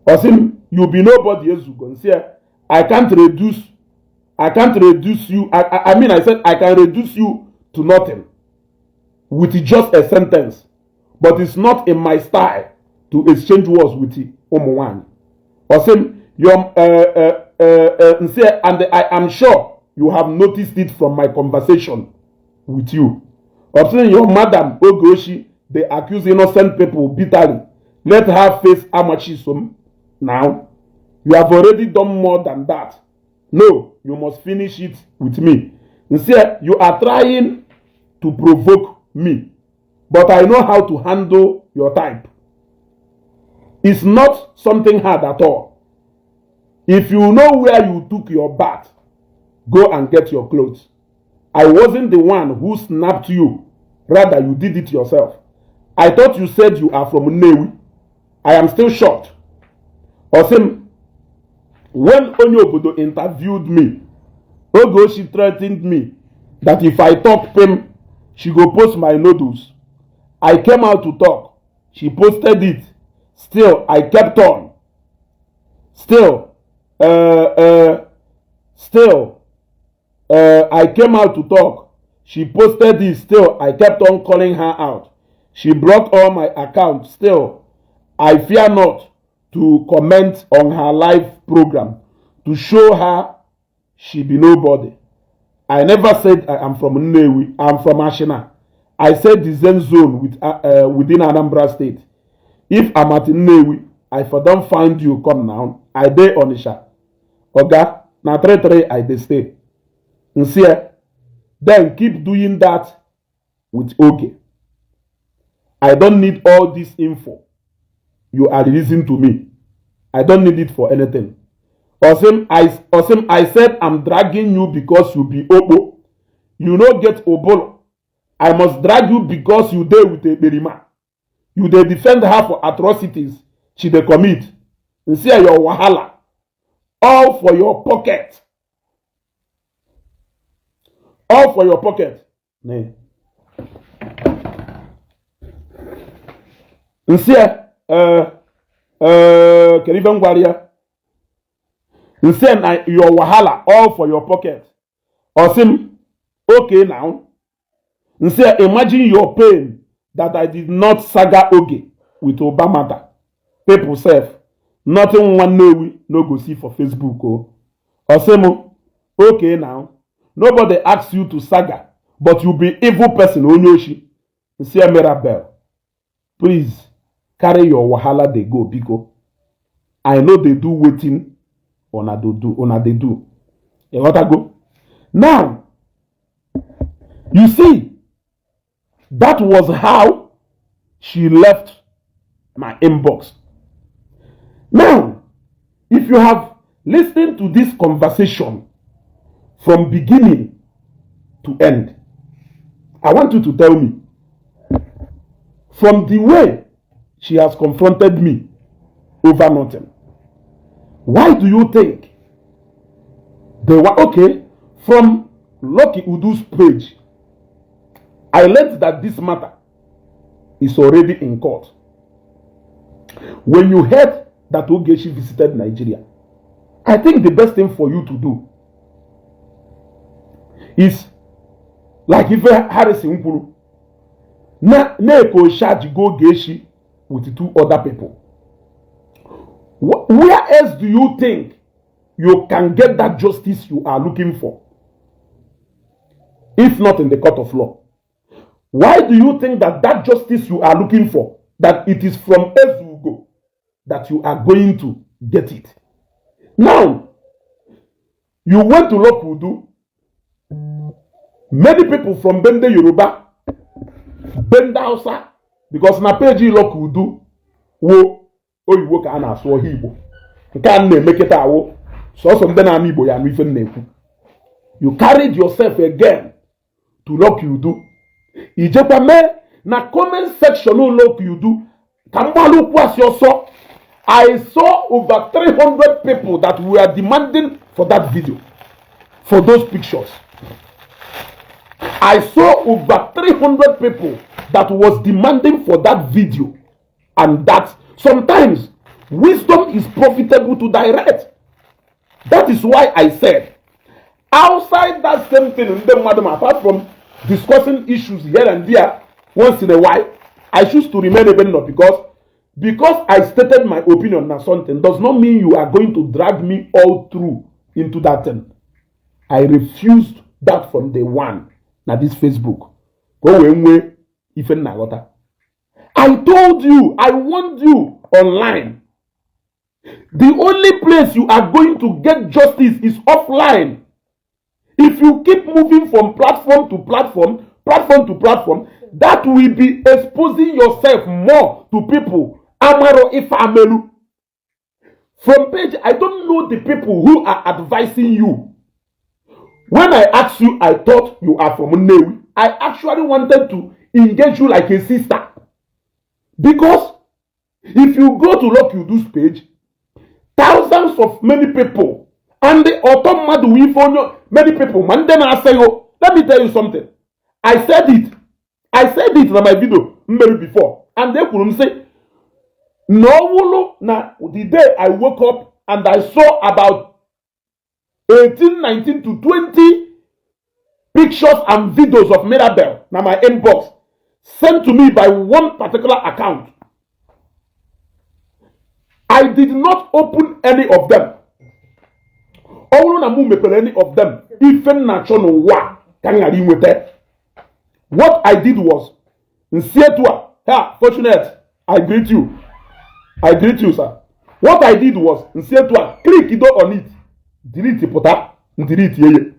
Osem you be nobody else go. I can't reduce you. I said I can reduce you to nothing with just a sentence. But it's not in my style to exchange words with you. Osem your and I am sure you have noticed it from my conversation with you. Observing your madam Ogochi, they accuse innocent people bitterly. Let her face amachism now. You have already done more than that. No, you must finish it with me. Instead, you are trying to provoke me, but I know how to handle your type. It's not something hard at all. If you know where you took your bath, go and get your clothes. I wasn't the one who snapped you. Rather, you did it yourself. I thought you said you are from Nnewi. I am still shocked. Osim, when Onyobodo interviewed me, she threatened me that if I talk him, she go post my noodles. I came out to talk. She posted it. Still, I kept on. I came out to talk. She posted it. Still, I kept on calling her out. She blocked all my accounts. Still, I fear not to comment on her live program to show her she be nobody. I never said I am from Nnewi. I am from Ashina. I said the Zen zone within Anambra State. If I'm at Nnewi, I for don't find you come now. I dey Onisha. Oga, na 3 I dey stay. Then keep doing that with Oge. I don't need all this info you are releasing to me. I don't need it for anything. Osim, I said I'm dragging you because you be Obo. You no get Obolo. I must drag you because you dey with a Berima. You dey defend her for atrocities she dey commit. Your wahala. All for your pocket. All for your pocket. Nee. Keriben Warrior. Your wahala, all for your pocket. Osim, okay now. Imagine your pain that I did not saga Oge with Obama. People say, nothing one know no go see for Facebook. Oh. Osim, okay now. Nobody asks you to saga, but you be evil person, Onyoshi. Mirabel. Please, carry your wahala they go, Biko. I know they do waiting, ona they do. You want to go? Now, you see, that was how she left my inbox. Now, if you have listened to this conversation from beginning to end, I want you to tell me, from the way she has confronted me over nothing, why do you think they were okay? From Lucky Udu's page, I learned that this matter is already in court. When you heard that Ogechi visited Nigeria, I think the best thing for you to do is, like if Harrison Nkuru, na charge go Ogechi with 2 other people. Where else do you think you can get that justice you are looking for, if not in the court of law? Why do you think that justice you are looking for, that it is from Ezugo that you are going to get it? Now, you went to Lokudu. Many people from Bende Yoruba, Bende Hausa, because na page Lokudu wo oyibo ka na aso Igbo. Nke a na-emeketa awo. So ndị na Igbo ya n'ife na-ekwu. You carried yourself again to Lokudu. Ijekwa me na comment section Lokudu. Kambalu kwasi oso. I saw over 300 people that were demanding for that video, for those pictures. I saw over 300 people that was demanding for that video. And that sometimes wisdom is profitable to direct. That is why I said, outside that same thing, apart from discussing issues here and there once in a while, I choose to remain a benign because I stated my opinion on something does not mean you are going to drag me all through into that thing. I refused that from day one. Now this Facebook. Go away, even Nagota. I told you, I want you online. The only place you are going to get justice is offline. If you keep moving from platform to platform, that will be exposing yourself more to people. Amaro Ifamelu. From page, I don't know the people who are advising you. When I asked you, I thought you are from Newi. I actually wanted to engage you like a sister. Because if you go to Look You Do's page, thousands of many people, and the automatu many people, man, then I say, oh, let me tell you something. I said it in my video before, and they couldn't say, no, now the day I woke up and I saw about 18, 19 to 20 pictures and videos of Mirabel, now my inbox, sent to me by one particular account. I did not open any of them. Any of them. What I did was, fortunate, I greet you. I greet you, sir. What I did was, click on it, delete it, delete it.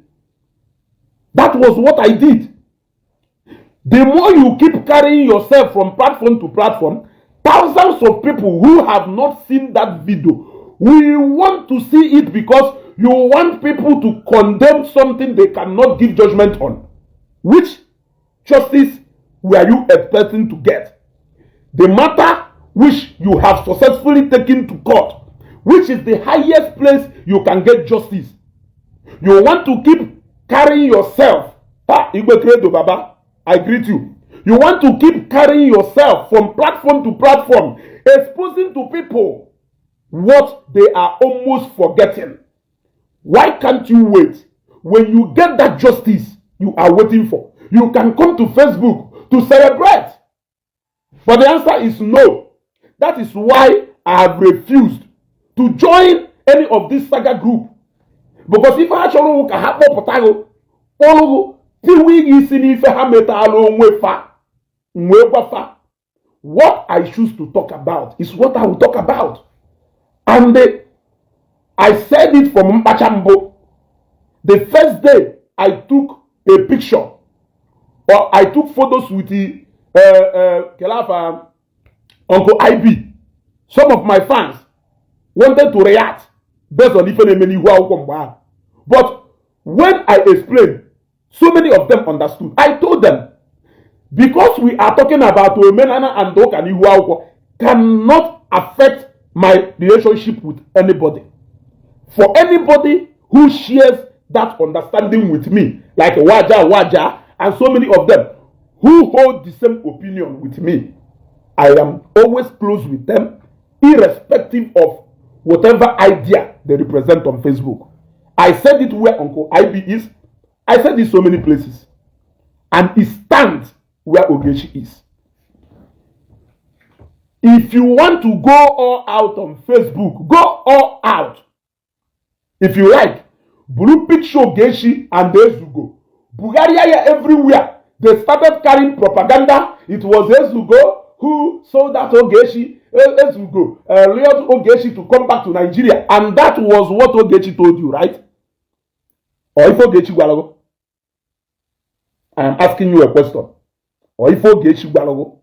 That was what I did. The more you keep carrying yourself from platform to platform, thousands of people who have not seen that video will want to see it because you want people to condemn something they cannot give judgment on. Which justice were you expecting to get? The matter which you have successfully taken to court, which is the highest place you can get justice. You want to keep carrying yourself. Baba, I greet you. You want to keep carrying yourself from platform to platform, exposing to people what they are almost forgetting. Why can't you wait? When you get that justice you are waiting for, you can come to Facebook to celebrate. But the answer is no. That is why I have refused to join any of this saga group. Because if I actually can have more potato, what I choose to talk about is what I will talk about. And I said it from Mpachambo. The first day I took a picture, or I took photos with the Uncle IB. Some of my fans wanted to react based on if but when I explained, so many of them understood. I told them, because we are talking about Omenana and Dokani cannot affect my relationship with anybody. For anybody who shares that understanding with me, like Waja, and so many of them who hold the same opinion with me, I am always close with them, irrespective of whatever idea they represent on Facebook. I said it where Uncle IB is. I said it so many places. And it stands where OGECHI is. If you want to go all out on Facebook, go all out. If you like, blue picture OGECHI and Ezugo. Bulgaria everywhere. They started carrying propaganda. It was Ezugo who sold out OGECHI, Ezugo, lured OGECHI to come back to Nigeria. And that was what OGECHI told you, right? Or if OGECHI Gwalago? I am asking you a question. Or if OGECHI Gwalago?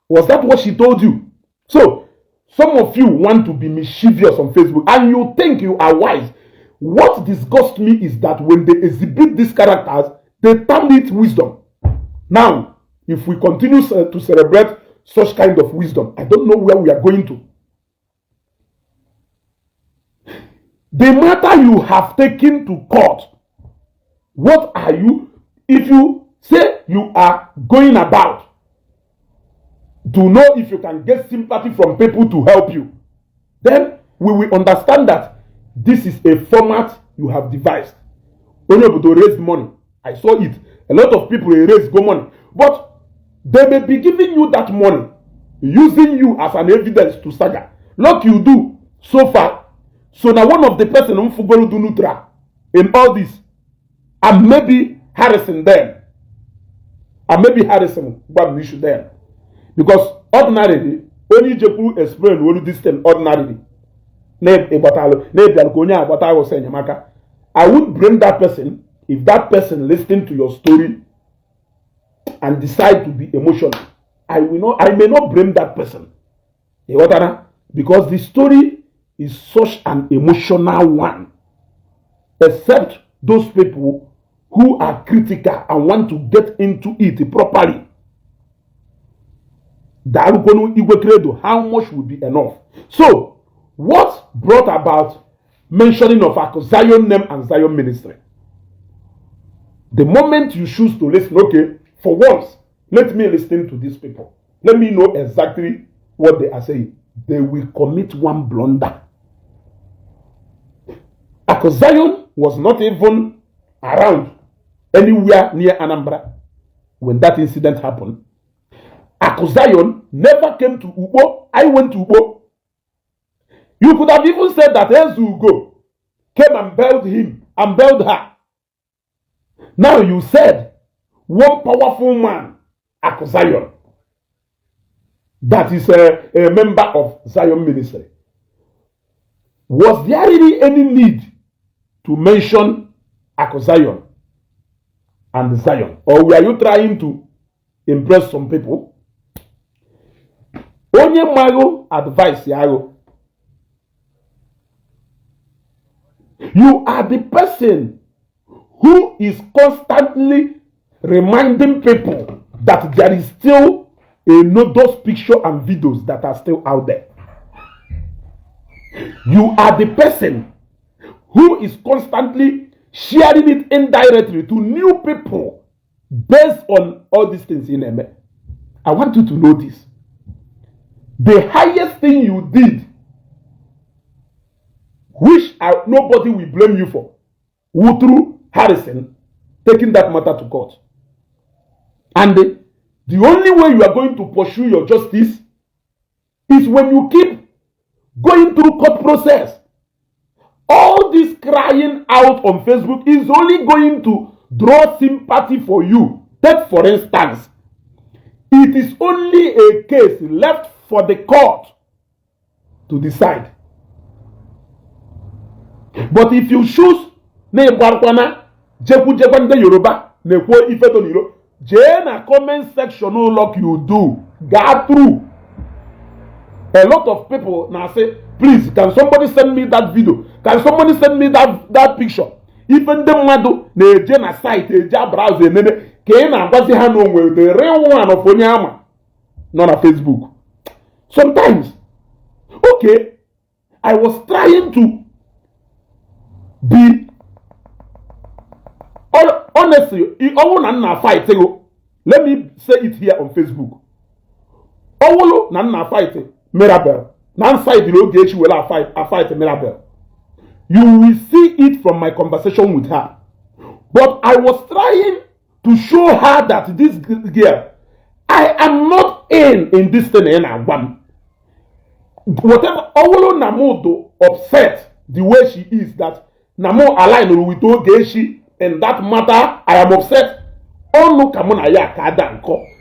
Was that what she told you? So, some of you want to be mischievous on Facebook and you think you are wise. What disgusts me is that when they exhibit these characters, they term it wisdom. Now, if we continue to celebrate such kind of wisdom, I don't know where we are going to. The matter you have taken to court, what are you? If you say you are going about to know if you can get sympathy from people to help you, then we will understand that this is a format you have devised. Only able to raise money. I saw it. A lot of people raise go money. But they may be giving you that money, using you as an evidence to saga. Like you do so far, So now one of the person who Fugolu do Nutra in all this, and maybe Harrison then, and maybe Harrison got an issue then, because ordinarily only Jepu explain what this thing ordinarily. I would blame that person if that person listening to your story and decide to be emotional. I may not blame that person. Because the story is such an emotional one. Except those people who are critical and want to get into it properly. How much would be enough? So, what brought about mentioning of Zion name and Zion ministry? The moment you choose to listen, okay, for once, let me listen to these people. Let me know exactly what they are saying. They will commit one blunder. Zion was not even around anywhere near Anambra when that incident happened. Zion never came to Ubo. I went to Ubo. You could have even said that Ezugo came and bailed him and bailed her. Now you said one powerful man, Zion, that is a member of Zion ministry. Was there really any need to mention Zion and Zion? Or were you trying to impress some people? Onye mago advice yago. You are the person who is constantly reminding people that there is still those pictures and videos that are still out there. You are the person who is constantly sharing it indirectly to new people based on all these things in Eme. I want you to know this. The highest thing you did, which nobody will blame you for, through Harrison taking that matter to court. And the only way you are going to pursue your justice is when you keep going through court process. All this crying out on Facebook is only going to draw sympathy for you. Take for instance, it is only a case left for the court to decide. But if you choose Yoruba, na comment section no lock you do. Go through. A lot of people now say, please, can somebody send me that video? Can somebody send me that picture? Even the madu na site browser the real one of Onyama, not on Facebook. Sometimes, okay, I was trying to be honestly, fight. Let me say it here on Facebook. Owolo na fight Mirabel. Nan side OGECHI will fight Mirabel. You will see it from my conversation with her. But I was trying to show her that this girl, I am not in this thing in Agwam. Whatever Owolo Namudo upset the way she is, that Namo aligned with OGECHI, and that matter, I am upset.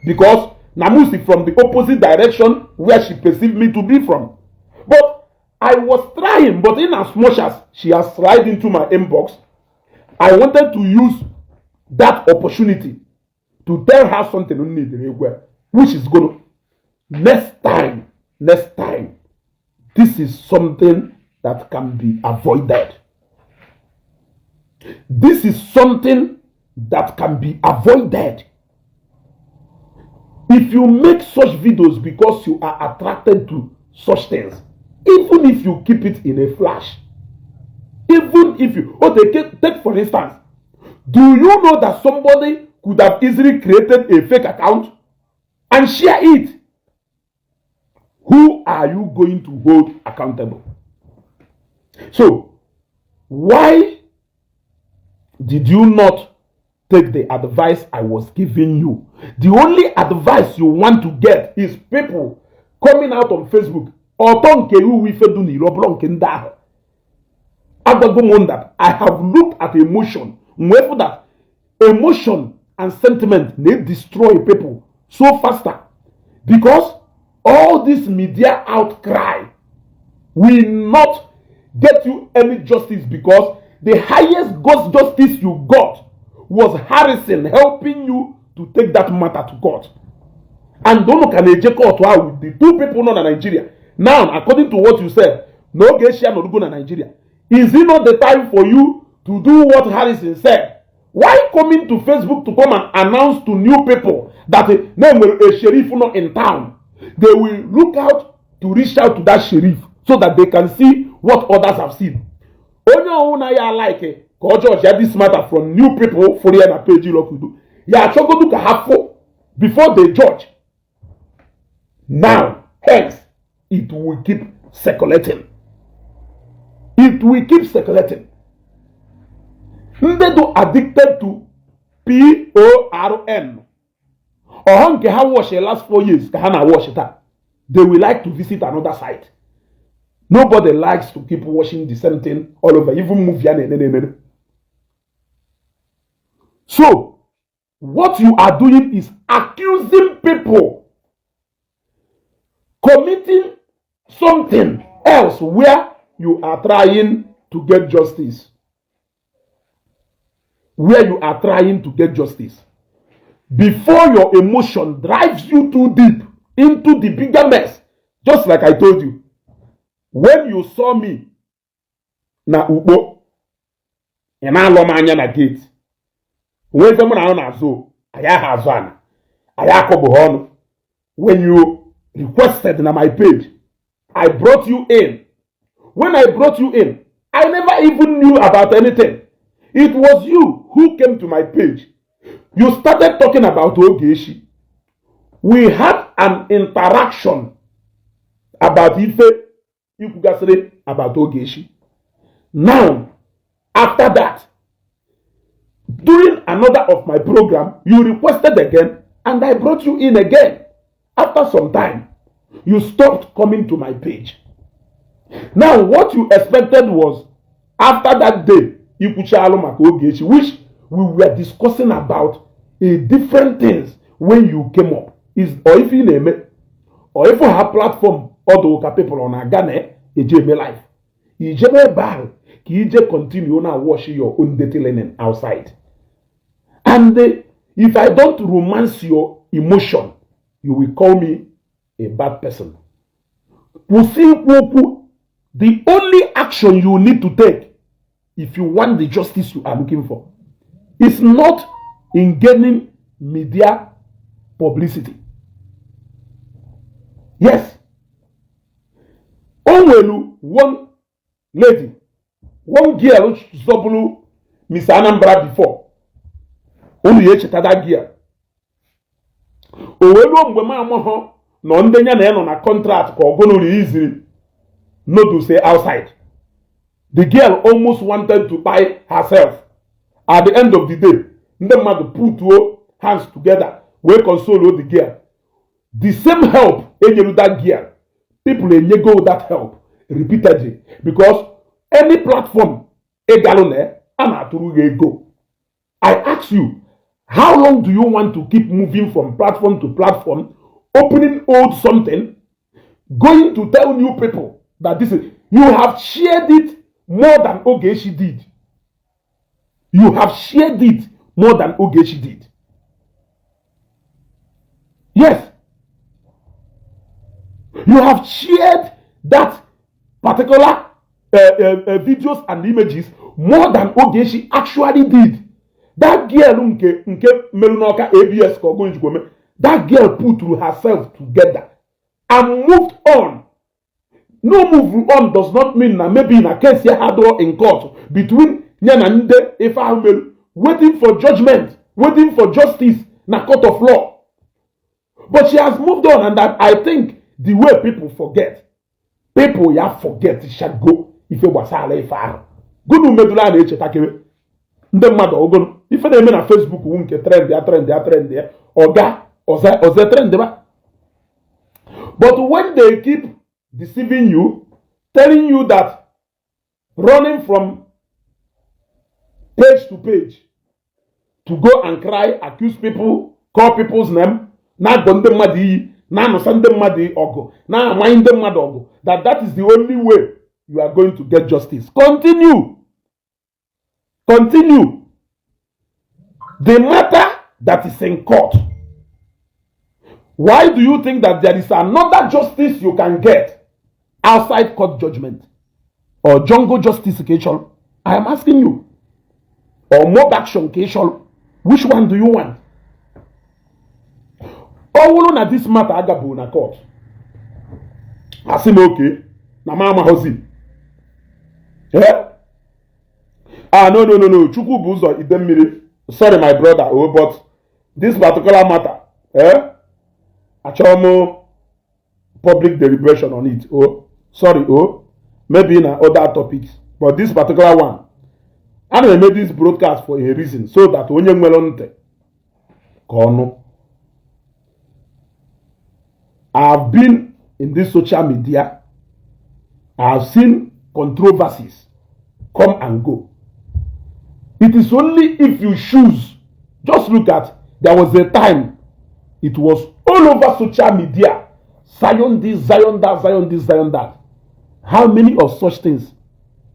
Because Namusi from the opposite direction where she perceived me to be from. But I was trying, but in as much as she has slid into my inbox, I wanted to use that opportunity to tell her something which is going to next time, this is something that can be avoided. This is something that can be avoided. If you make such videos because you are attracted to such things, even if you keep it in a flash, even if you, take for instance, do you know that somebody could have easily created a fake account and share it? Who are you going to hold accountable? So, why did you not take the advice I was giving you? The only advice you want to get is people coming out on Facebook. that I have looked at emotion. Wherefore that emotion and sentiment they destroy people so faster. Because all this media outcry will not get you any justice, because the highest justice you got was Harrison helping you to take that matter to court. And don't look at the court with the two people not in Nigeria. Now, according to what you said, no Geisha no go to Nigeria. Is it not the time for you to do what Harrison said? Why coming to Facebook to come and announce to new people that a sheriff not in town? They will look out to reach out to that sheriff so that they can see what others have seen. Only ya like it. George had this matter from new people for the page you ya chogo to have before they judge. Now, hence, it will keep circulating. It will keep circulating. They do addicted to PORN. Or hanke ha wash the last 4 years, kahana wash it up. They will like to visit another site. Nobody likes to keep watching the same thing all over, even movie. So, what you are doing is accusing people committing something else where you are trying to get justice. Where you are trying to get justice. Before your emotion drives you too deep into the bigger mess, just like I told you, when you saw me na Ubo, and I love my na gate, when someone na so, I have one, I when you requested na my page, I brought you in. When I brought you in, I never even knew about anything. It was you who came to my page. You started talking about OGECHI. We had an interaction about about OGECHI. Now, after that, during another of my program, you requested again, and I brought you in again. After some time, you stopped coming to my page. Now, what you expected was, after that day, which we were discussing about different things when you came up, is or if you name it, or if you have platform, other people on a Ghana, a life. You just continue now watching your own dirty linen outside. And if I don't romance your emotion, you will call me a bad person. The only action you need to take if you want the justice you are looking for is not in gaining media publicity. Yes. Onwelu, one lady, one girl Zobulu Miss Anambra before. Only that girl. Owelu mgbe ma amoho no ndenya na eno na contract ko gono easily not to say outside. The girl almost wanted to buy herself. At the end of the day, the man put two hands together, we console the girl. The same help in that girl, people go that help repeatedly, because any platform go. I ask you, how long do you want to keep moving from platform to platform, opening old something, going to tell new people that this is, you have shared it more than OGECHI did. You have shared it more than OGECHI did. Yes. You have shared that particular videos and images more than OGECHI actually did. That girl, that girl put herself together and moved on. No move on does not mean that maybe in a case you had in court between Nyanande Efahumelu, waiting for judgment, waiting for justice in a court of law. But she has moved on, and that I think the way people forget, people forget it shall go if it was a far. Go to Medula and Echetakewe. The mother ogon. If they mean a Facebook won't get trend there, or that, or the trend there. But when they keep deceiving you, telling you that running from page to page to go and cry, accuse people, call people's name, na gonde mmadụ iyi, na anụsa ndị mmadụ ọgụ, na amanye ndị mmadụ ọgụ, that is the only way you are going to get justice. Continue. Continue. The matter that is in court. Why do you think that there is another justice you can get outside court judgment? Or jungle justice occasion? I am asking you. Or mob action occasion? Which one do you want? All na this matter agabu na court. Asim okay. Na mama hosi. Yeah? No. Chukwu buzo idemmiri. Sorry, my brother. Oh, but this particular matter, Achomo public deliberation on it. Oh, sorry. Oh, maybe in other topics, but this particular one, I made this broadcast for a reason, so that when you melonte, kono. I've been in this social media. I've seen controversies come and go. It is only if you choose. Just look at, there was a time it was all over social media. Zion this, Zion that, Zion this, Zion that. How many of such things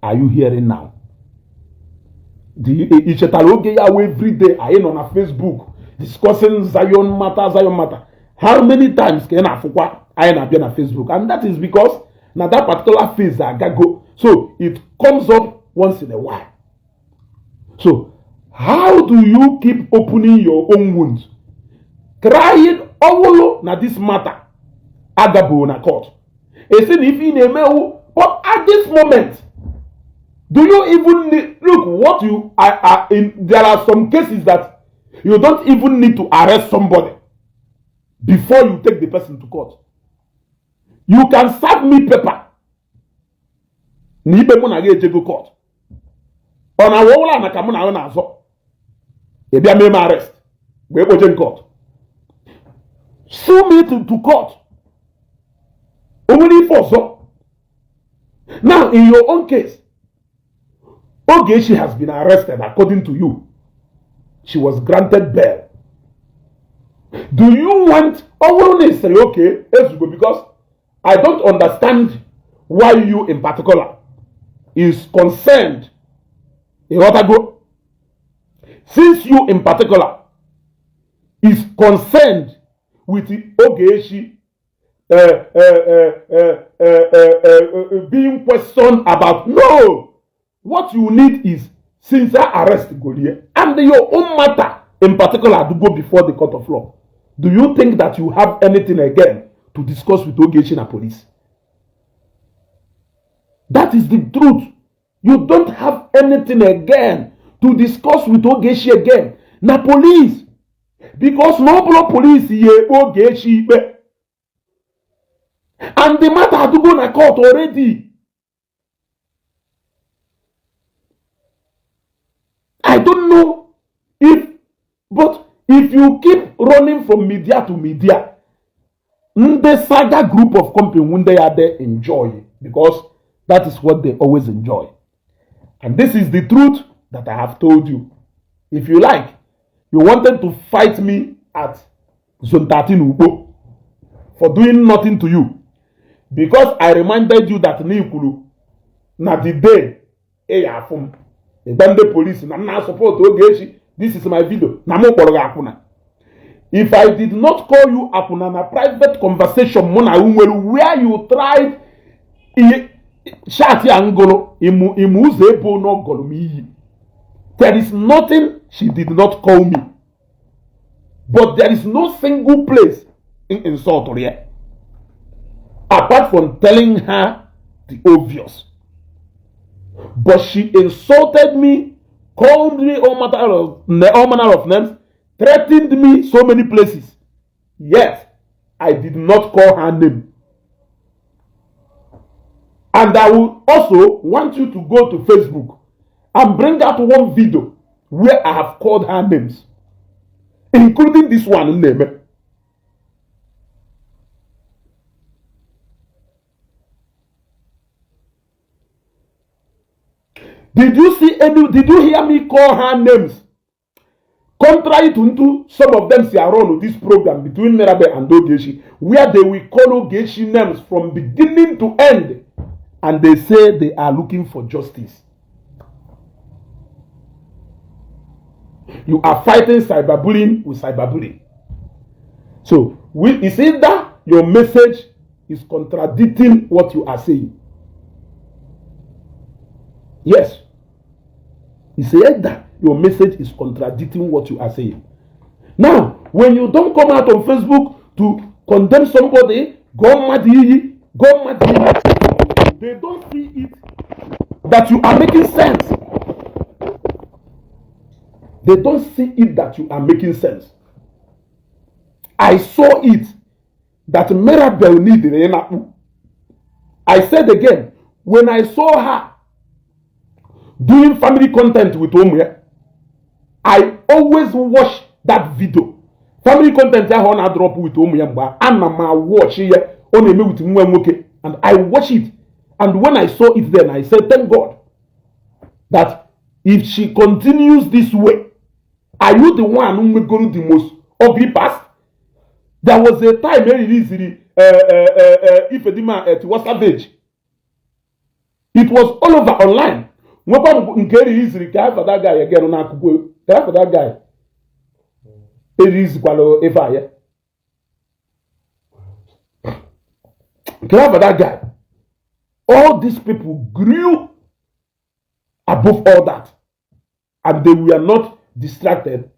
are you hearing now? The every day I on a Facebook discussing Zion matter, Zion matter. How many times can I be on Facebook? And that is because now that particular phase I go. So it comes up once in a while. So, how do you keep opening your own wounds? Crying all na this matter. Agabo na court. But at this moment, do you even need, look what you are in? There are some cases that you don't even need to arrest somebody before you take the person to court. You can serve me paper. Nibe mo na ge go court. On a wall and a camera on a so. If you may arrest, we go to court. Sue me to court. Only for so. Now, in your own case, OGECHI has been arrested according to you. She was granted bail. Do you want only say okay? Because I don't understand why you in particular is concerned. Since you in particular is concerned with the OGECHI being questioned about, no, what you need is sincere arrest Goliath and your own matter in particular to go before the court of law. Do you think that you have anything again to discuss with OGECHI and police? That is the truth. You don't have anything again to discuss with OGECHI again. Na police. Because no police here OGECHI. And the matter had to go to court already. I don't know but if you keep running from media to media, the saga group of company when they are there enjoy, because that is what they always enjoy. And this is the truth that I have told you. If you like, you wanted to fight me at Zone 13 Ubo for doing nothing to you. Because I reminded you that Nikulu, na the day, the police, na not support OGECHI, this is my video. If I did not call you upon a private conversation, where you tried Shati Angolo, Imuzebo no Golomi. There is nothing she did not call me. But there is no single place in insult here. Apart from telling her the obvious. But she insulted me, called me all manner of names, threatened me so many places. Yet, I did not call her name. And I will also want you to go to Facebook and bring out one video where I have called her names, including this one name. Did you hear me call her names? Contrary to some of them see around this program between Mirabel and OGECHI, where they will call OGECHI names from beginning to end, and they say they are looking for justice. You are fighting cyberbullying with cyberbullying. So, is it that your message is contradicting what you are saying? Yes. Is it that your message is contradicting what you are saying? Now, when you don't come out on Facebook to condemn somebody, go mad, they don't see it that you are making sense. They don't see it that you are making sense. I saw it that Mirabel needed Renapu. I said again, when I saw her doing family content with Omwe, I always watch that video. Family content I wanna drop with Omwe, and I watch here on me with Mwemoke, and I watch it. And when I saw it, then I said, thank God that if she continues this way, are you the one who will go to the most ugly past? There was a time very easily, if a demand it was savage. It was all over online. Very easily, care for that guy again on care for that guy. It is qualo ever. Care for that guy. All these people grew above all that, and they were not distracted.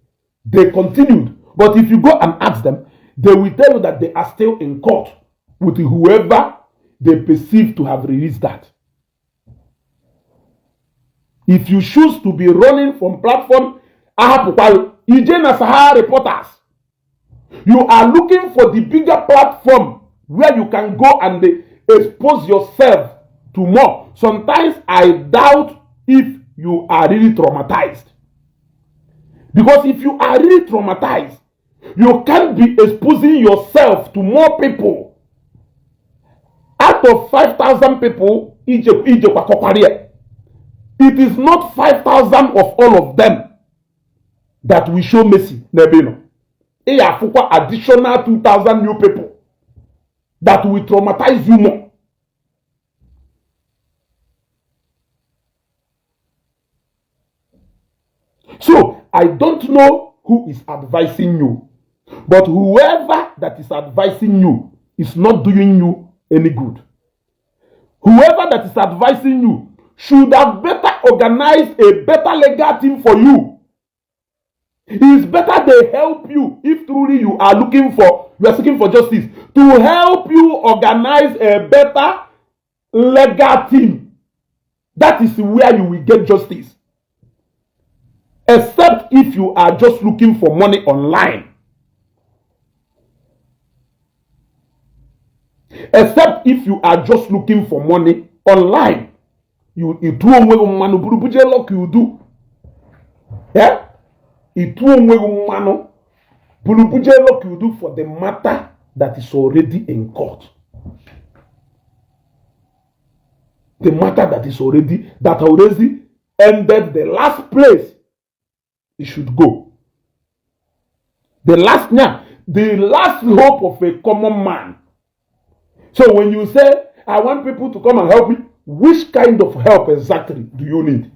They continued. But if you go and ask them, they will tell you that they are still in court with whoever they perceive to have released that. If you choose to be running from platform, Sahara reporters, you are looking for the bigger platform where you can go and expose yourself to more. Sometimes I doubt if you are really traumatized. Because if you are really traumatized, you can't be exposing yourself to more people. Out of 5,000 people, it is not 5,000 of all of them that will show mercy. It is additional 2,000 new people that will traumatize you more. So, I don't know who is advising you, but whoever that is advising you is not doing you any good. Whoever that is advising you should have better organized a better legal team for you. It is better they help you if truly you are seeking for justice, to help you organize a better legal team. That is where you will get justice. Except if you are just looking for money online. Except if you are just looking for money online. You do you. Yeah? You do for the matter that is already in court. The matter that already ended the last place it should go. The last hope of a common man. So when you say, I want people to come and help me, which kind of help exactly do you need?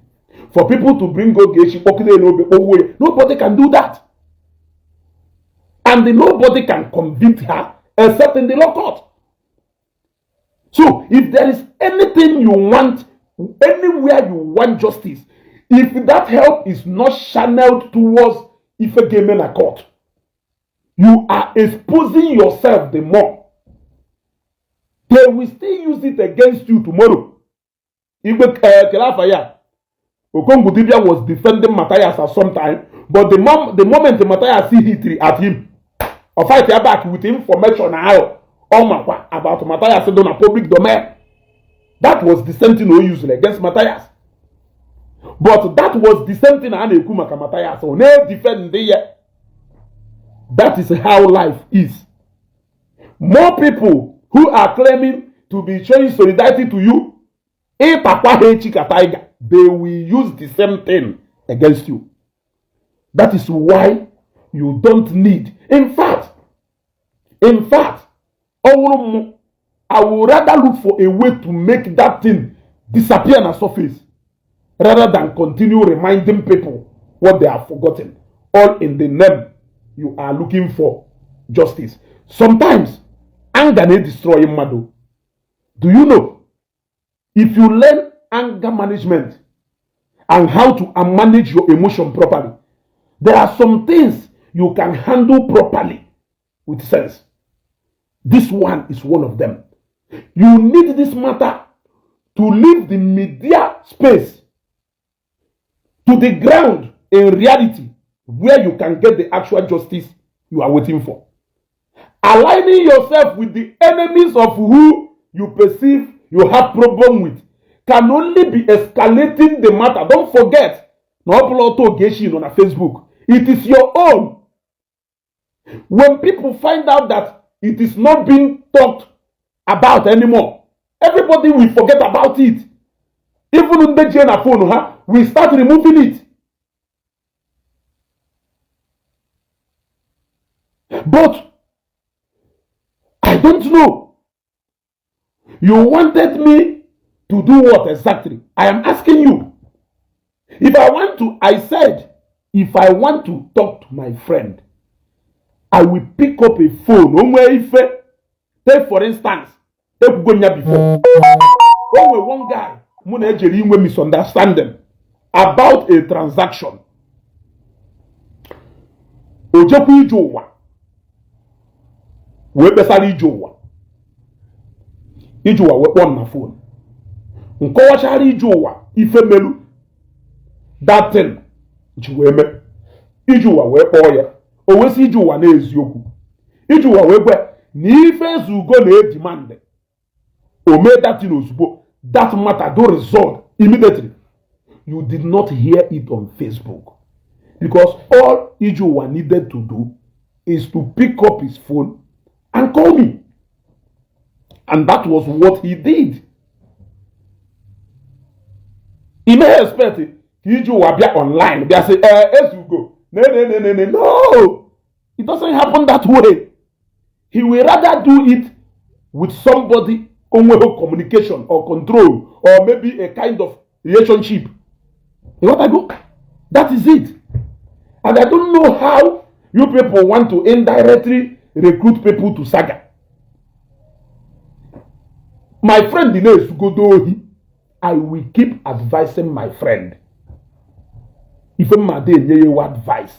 For people to bring OGECHI OKEKE, nobody can do that. And nobody can convict her except in the law court. So if there is anything you want, anywhere you want justice, if that help is not channeled towards Ife Gemena court, you are exposing yourself the more. They will still use it against you tomorrow. Okongudibia was defending Matthias at some time, but the moment Matthias see hit at him, or fight back with information about Matthias in a public domain, that was the same thing we used against Matthias. But that was the same thing Anekumaka Matthias. So they defend there. That is how life is. More people who are claiming to be showing solidarity to you, Papa Hechika Tiger. they will use the same thing against you. That is why you don't need. In fact, I would rather look for a way to make that thing disappear on the surface rather than continue reminding people what they have forgotten, all in the name you are looking for justice. Sometimes anger may destroy madu. Do you know? If you learn anger management and how to manage your emotion properly, there are some things you can handle properly with sense. This one is one of them. You need this matter to leave the media space to the ground in reality where you can get the actual justice you are waiting for. Aligning yourself with the enemies of who you perceive you have problem with can only be escalating the matter. Don't forget, no upload OGECHI on Facebook. It is your own. When people find out that it is not being talked about anymore, everybody will forget about it. Even in the Jena phone, we start removing it. But I don't know. You wanted me to do what exactly? I am asking you. I said, if I want to talk to my friend, I will pick up a phone. Take for instance, before. One guy, misunderstanding about a transaction. OGECHI OKEKE Ijowa we on my phone. Nkowachari Ijowa ife melu. That thing chiweme. Ijowa we oya. Owesi Ijowa na ezioku. Ijowa we gwe ni ife zugo na demand. O made that thing ozugbo. That matter do resolve immediately. You did not hear it on Facebook. Because all Ijowa needed to do is to pick up his phone and call me. And that was what he did. He may expect it. Ijowa be online. They say, as you go. No. It doesn't happen that way. He will rather do it with somebody on communication or control or maybe a kind of relationship. You know what I go? That is it. And I don't know how you people want to indirectly recruit people to saga. My friend Dines Godohi, I will keep advising my friend. If my day advice.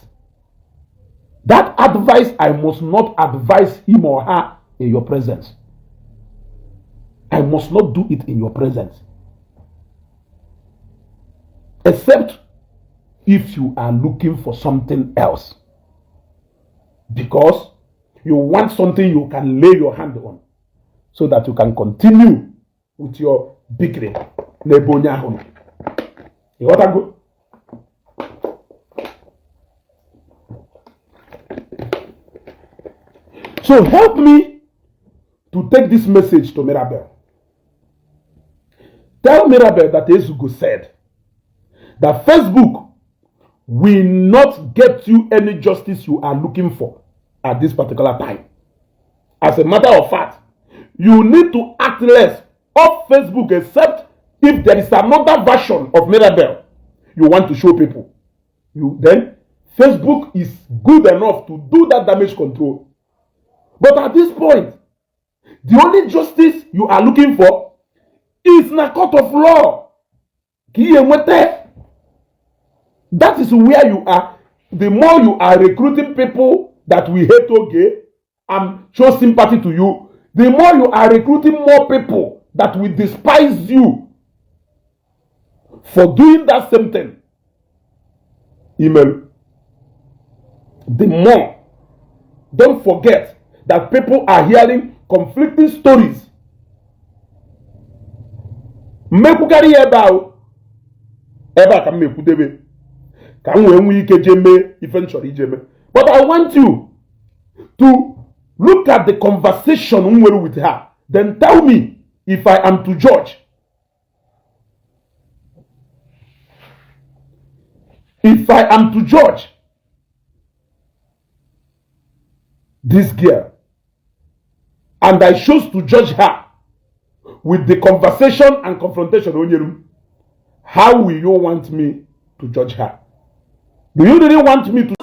That advice I must not advise him or her in your presence. I must not do it in your presence. Except if you are looking for something else. Because you want something you can lay your hand on. So that you can continue with your bickering. You want to go? So help me to take this message to Mirabel. Tell Mirabel that Ezugo said that Facebook will not get you any justice you are looking for at this particular time. As a matter of fact, you need to act less off Facebook except if there is another version of Mirabel you want to show people. Then Facebook is good enough to do that damage control. But at this point, the only justice you are looking for is in a court of law. That is where you are. The more you are recruiting people that will hate OGECHI and show sympathy to you, the more you are recruiting more people that will despise you for doing that same thing. Email. The more. Don't forget that people are hearing conflicting stories. Mekukari eba ka mekudebe. Ka nwe ike jeme eventually jeme. But I want you to look at the conversation with her. Then tell me if I am to judge. If I am to judge this girl and I choose to judge her with the conversation and confrontation, how will you want me to judge her? Do you really want me to